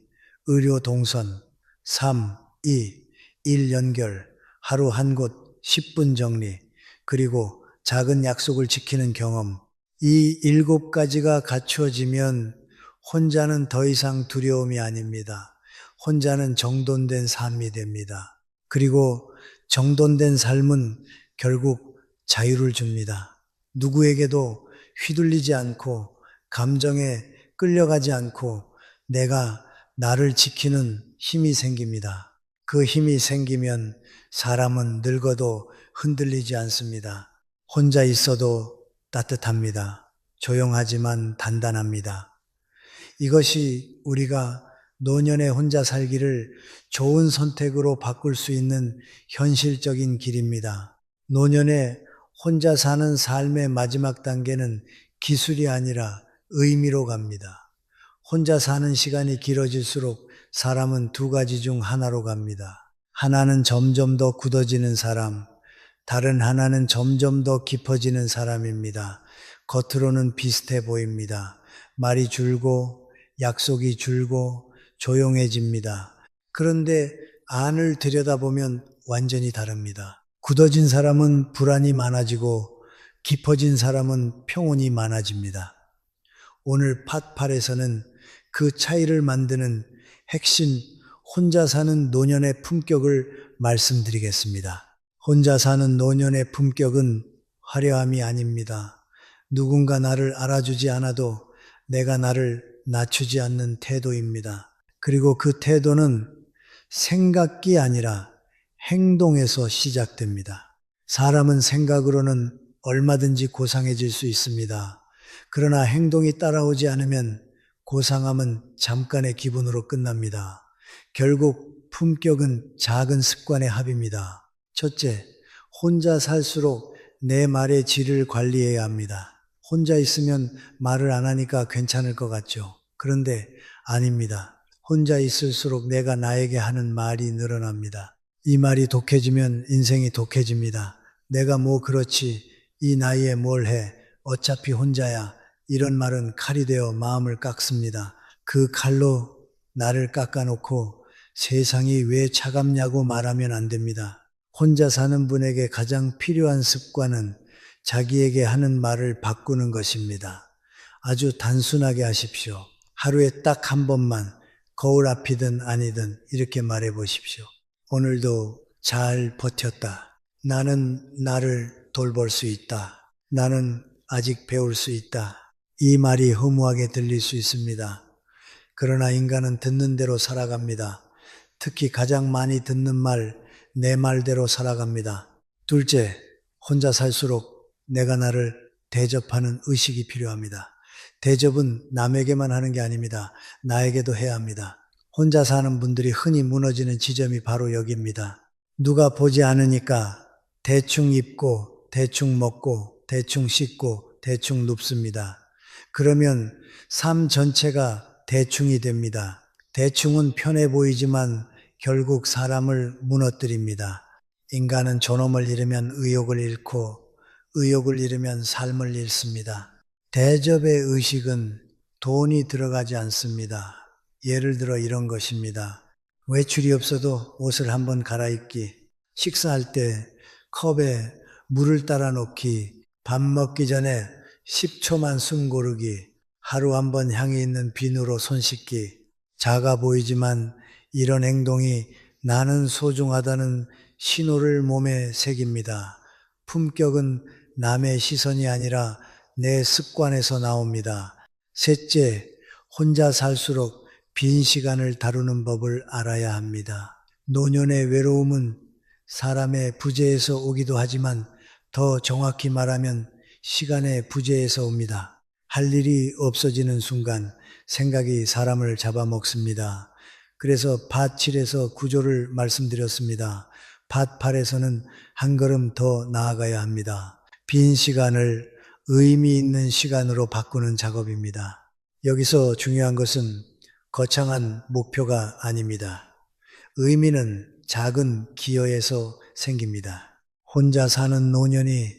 의료 동선, 3, 2, 1 연결, 하루 한 곳 10분 정리, 그리고 작은 약속을 지키는 경험. 이 7가지가 갖추어지면 혼자는 더 이상 두려움이 아닙니다. 혼자는 정돈된 삶이 됩니다. 그리고 정돈된 삶은 결국 자유를 줍니다. 누구에게도 휘둘리지 않고 감정에 끌려가지 않고 내가 나를 지키는 힘이 생깁니다. 그 힘이 생기면 사람은 늙어도 흔들리지 않습니다. 혼자 있어도 따뜻합니다. 조용하지만 단단합니다. 이것이 우리가 노년에 혼자 살기를 좋은 선택으로 바꿀 수 있는 현실적인 길입니다. 노년에 혼자 사는 삶의 마지막 단계는 기술이 아니라 의미로 갑니다. 혼자 사는 시간이 길어질수록 사람은 2가지 중 하나로 갑니다. 하나는 점점 더 굳어지는 사람, 다른 하나는 점점 더 깊어지는 사람입니다. 겉으로는 비슷해 보입니다. 말이 줄고 약속이 줄고 조용해집니다. 그런데 안을 들여다보면 완전히 다릅니다. 굳어진 사람은 불안이 많아지고 깊어진 사람은 평온이 많아집니다. 오늘 팟8에서는 그 차이를 만드는 핵심 혼자 사는 노년의 품격을 말씀드리겠습니다. 혼자 사는 노년의 품격은 화려함이 아닙니다. 누군가 나를 알아주지 않아도 내가 나를 낮추지 않는 태도입니다. 그리고 그 태도는 생각이 아니라 행동에서 시작됩니다. 사람은 생각으로는 얼마든지 고상해질 수 있습니다. 그러나 행동이 따라오지 않으면 고상함은 잠깐의 기분으로 끝납니다. 결국 품격은 작은 습관의 합입니다. 첫째, 혼자 살수록 내 말의 질을 관리해야 합니다. 혼자 있으면 말을 안 하니까 괜찮을 것 같죠. 그런데 아닙니다. 혼자 있을수록 내가 나에게 하는 말이 늘어납니다. 이 말이 독해지면 인생이 독해집니다. 내가 뭐 그렇지, 이 나이에 뭘 해, 어차피 혼자야. 이런 말은 칼이 되어 마음을 깎습니다. 그 칼로 나를 깎아놓고 세상이 왜 차갑냐고 말하면 안 됩니다. 혼자 사는 분에게 가장 필요한 습관은 자기에게 하는 말을 바꾸는 것입니다. 아주 단순하게 하십시오. 하루에 딱 한 번만 거울 앞이든 아니든 이렇게 말해 보십시오. 오늘도 잘 버텼다. 나는 나를 돌볼 수 있다. 나는 아직 배울 수 있다. 이 말이 허무하게 들릴 수 있습니다. 그러나 인간은 듣는 대로 살아갑니다. 특히 가장 많이 듣는 말, 내 말대로 살아갑니다. 둘째, 혼자 살수록 내가 나를 대접하는 의식이 필요합니다. 대접은 남에게만 하는 게 아닙니다. 나에게도 해야 합니다. 혼자 사는 분들이 흔히 무너지는 지점이 바로 여기입니다. 누가 보지 않으니까 대충 입고, 대충 먹고, 대충 씻고, 대충 눕습니다. 그러면 삶 전체가 대충이 됩니다. 대충은 편해 보이지만 결국 사람을 무너뜨립니다. 인간은 존엄을 잃으면 의욕을 잃고 의욕을 잃으면 삶을 잃습니다. 대접의 의식은 돈이 들어가지 않습니다. 예를 들어 이런 것입니다. 외출이 없어도 옷을 한번 갈아입기, 식사할 때 컵에 물을 따라 놓기, 밥 먹기 전에 10초만 숨 고르기, 하루 한 번 향이 있는 비누로 손 씻기. 작아 보이지만 이런 행동이 나는 소중하다는 신호를 몸에 새깁니다. 품격은 남의 시선이 아니라 내 습관에서 나옵니다. 셋째, 혼자 살수록 빈 시간을 다루는 법을 알아야 합니다. 노년의 외로움은 사람의 부재에서 오기도 하지만 더 정확히 말하면 시간의 부재에서 옵니다. 할 일이 없어지는 순간 생각이 사람을 잡아먹습니다. 그래서 밭 7에서 구조를 말씀드렸습니다. 밭 8에서는 한 걸음 더 나아가야 합니다. 빈 시간을 의미 있는 시간으로 바꾸는 작업입니다. 여기서 중요한 것은 거창한 목표가 아닙니다. 의미는 작은 기여에서 생깁니다. 혼자 사는 노년이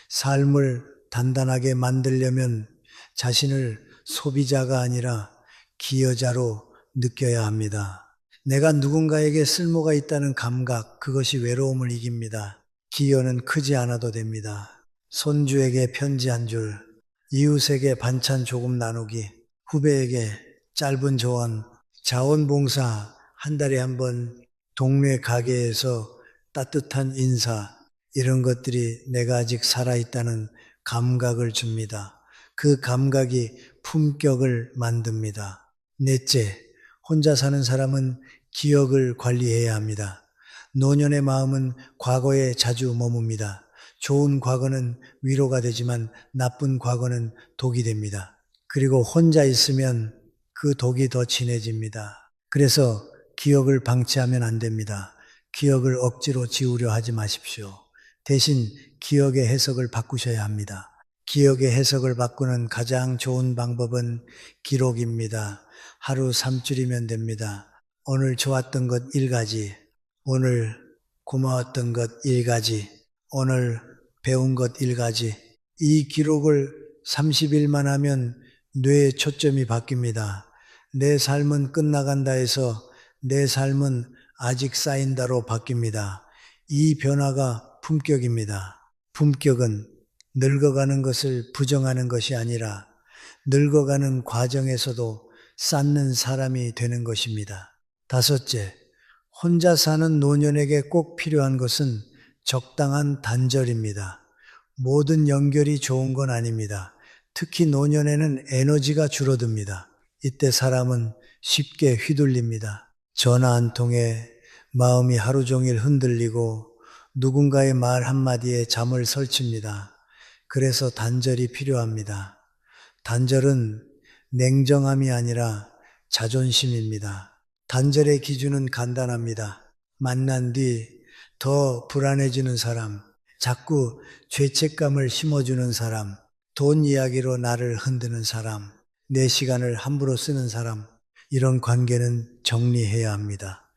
삶을 단단하게 만들려면 자신을 소비자가 아니라 기여자로 느껴야 합니다. 내가 누군가에게 쓸모가 있다는 감각, 그것이 외로움을 이깁니다. 기여는 크지 않아도 됩니다. 손주에게 편지 한 줄, 이웃에게 반찬 조금 나누기, 후배에게 짧은 조언, 자원봉사 한 달에 한 번 동네 가게에서 따뜻한 인사, 이런 것들이 내가 아직 살아있다는 감각을 줍니다. 그 감각이 품격을 만듭니다. 넷째, 혼자 사는 사람은 기억을 관리해야 합니다. 노년의 마음은 과거에 자주 머뭅니다. 좋은 과거는 위로가 되지만 나쁜 과거는 독이 됩니다. 그리고 혼자 있으면 그 독이 더 진해집니다. 그래서 기억을 방치하면 안 됩니다. 기억을 억지로 지우려 하지 마십시오. 대신 기억의 해석을 바꾸셔야 합니다. 기억의 해석을 바꾸는 가장 좋은 방법은 기록입니다. 하루 3줄이면 됩니다. 오늘 좋았던 것 1가지, 오늘 고마웠던 것 1가지, 오늘 배운 것 1가지. 이 기록을 30일만 하면 뇌의 초점이 바뀝니다. 내 삶은 끝나간다 해서 내 삶은 아직 쌓인다로 바뀝니다. 이 변화가 품격입니다. 품격은 늙어가는 것을 부정하는 것이 아니라 늙어가는 과정에서도 쌓는 사람이 되는 것입니다. 다섯째, 혼자 사는 노년에게 꼭 필요한 것은 적당한 단절입니다. 모든 연결이 좋은 건 아닙니다. 특히 노년에는 에너지가 줄어듭니다. 이때 사람은 쉽게 휘둘립니다. 전화 한 통에 마음이 하루 종일 흔들리고 누군가의 말 한마디에 잠을 설칩니다. 그래서 단절이 필요합니다. 단절은 냉정함이 아니라 자존심입니다. 단절의 기준은 간단합니다. 만난 뒤 더 불안해지는 사람, 자꾸 죄책감을 심어주는 사람, 돈 이야기로 나를 흔드는 사람, 내 시간을 함부로 쓰는 사람, 이런 관계는 정리해야 합니다.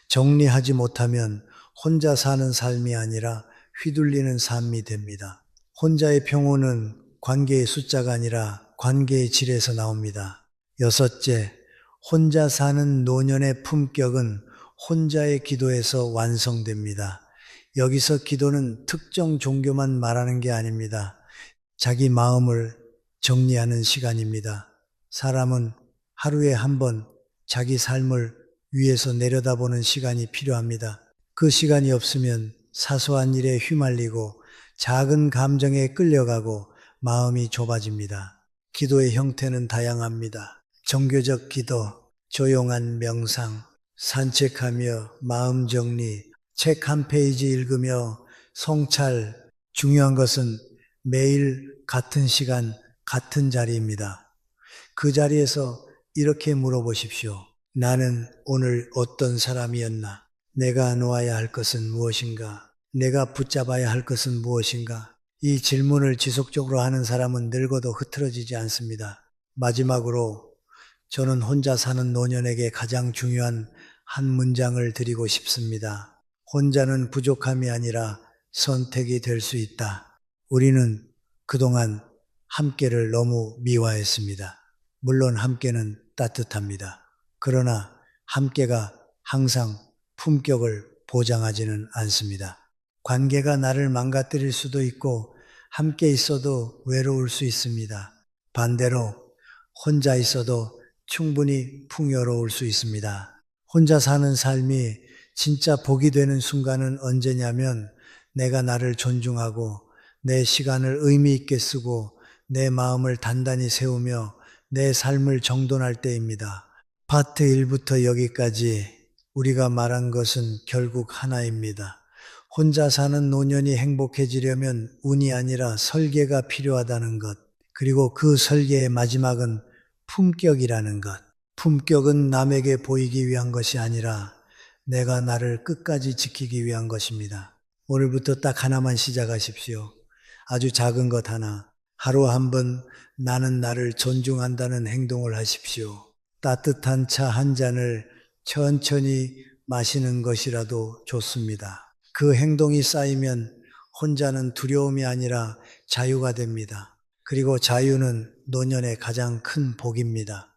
정리하지 못하면 혼자 사는 삶이 아니라 휘둘리는 삶이 됩니다. 혼자의 평온은 관계의 숫자가 아니라 관계의 질에서 나옵니다. 여섯째, 혼자 사는 노년의 품격은 혼자의 기도에서 완성됩니다. 여기서 기도는 특정 종교만 말하는 게 아닙니다. 자기 마음을 정리하는 시간입니다. 사람은 하루에 한 번 자기 삶을 위에서 내려다보는 시간이 필요합니다. 그 시간이 없으면 사소한 일에 휘말리고 작은 감정에 끌려가고 마음이 좁아집니다. 기도의 형태는 다양합니다. 정교적 기도, 조용한 명상, 산책하며 마음 정리, 책 한 페이지 읽으며 성찰, 중요한 것은 매일 같은 시간, 같은 자리입니다. 그 자리에서 이렇게 물어보십시오. 나는 오늘 어떤 사람이었나? 내가 놓아야 할 것은 무엇인가? 내가 붙잡아야 할 것은 무엇인가? 이 질문을 지속적으로 하는 사람은 늙어도 흐트러지지 않습니다. 마지막으로 저는 혼자 사는 노년에게 가장 중요한 한 문장을 드리고 싶습니다. 혼자는 부족함이 아니라 선택이 될 수 있다. 우리는 그동안 함께를 너무 미화했습니다. 물론 함께는 따뜻합니다. 그러나 함께가 항상 품격을 보장하지는 않습니다. 관계가 나를 망가뜨릴 수도 있고 함께 있어도 외로울 수 있습니다. 반대로 혼자 있어도 충분히 풍요로울 수 있습니다. 혼자 사는 삶이 진짜 복이 되는 순간은 언제냐면 내가 나를 존중하고 내 시간을 의미 있게 쓰고 내 마음을 단단히 세우며 내 삶을 정돈할 때입니다. 파트 1부터 여기까지 우리가 말한 것은 결국 하나입니다. 혼자 사는 노년이 행복해지려면 운이 아니라 설계가 필요하다는 것, 그리고 그 설계의 마지막은 품격이라는 것. 품격은 남에게 보이기 위한 것이 아니라 내가 나를 끝까지 지키기 위한 것입니다. 오늘부터 딱 하나만 시작하십시오. 아주 작은 것 하나. 하루 한 번 나는 나를 존중한다는 행동을 하십시오. 따뜻한 차 한 잔을 천천히 마시는 것이라도 좋습니다. 그 행동이 쌓이면 혼자는 두려움이 아니라 자유가 됩니다. 그리고 자유는 노년의 가장 큰 복입니다.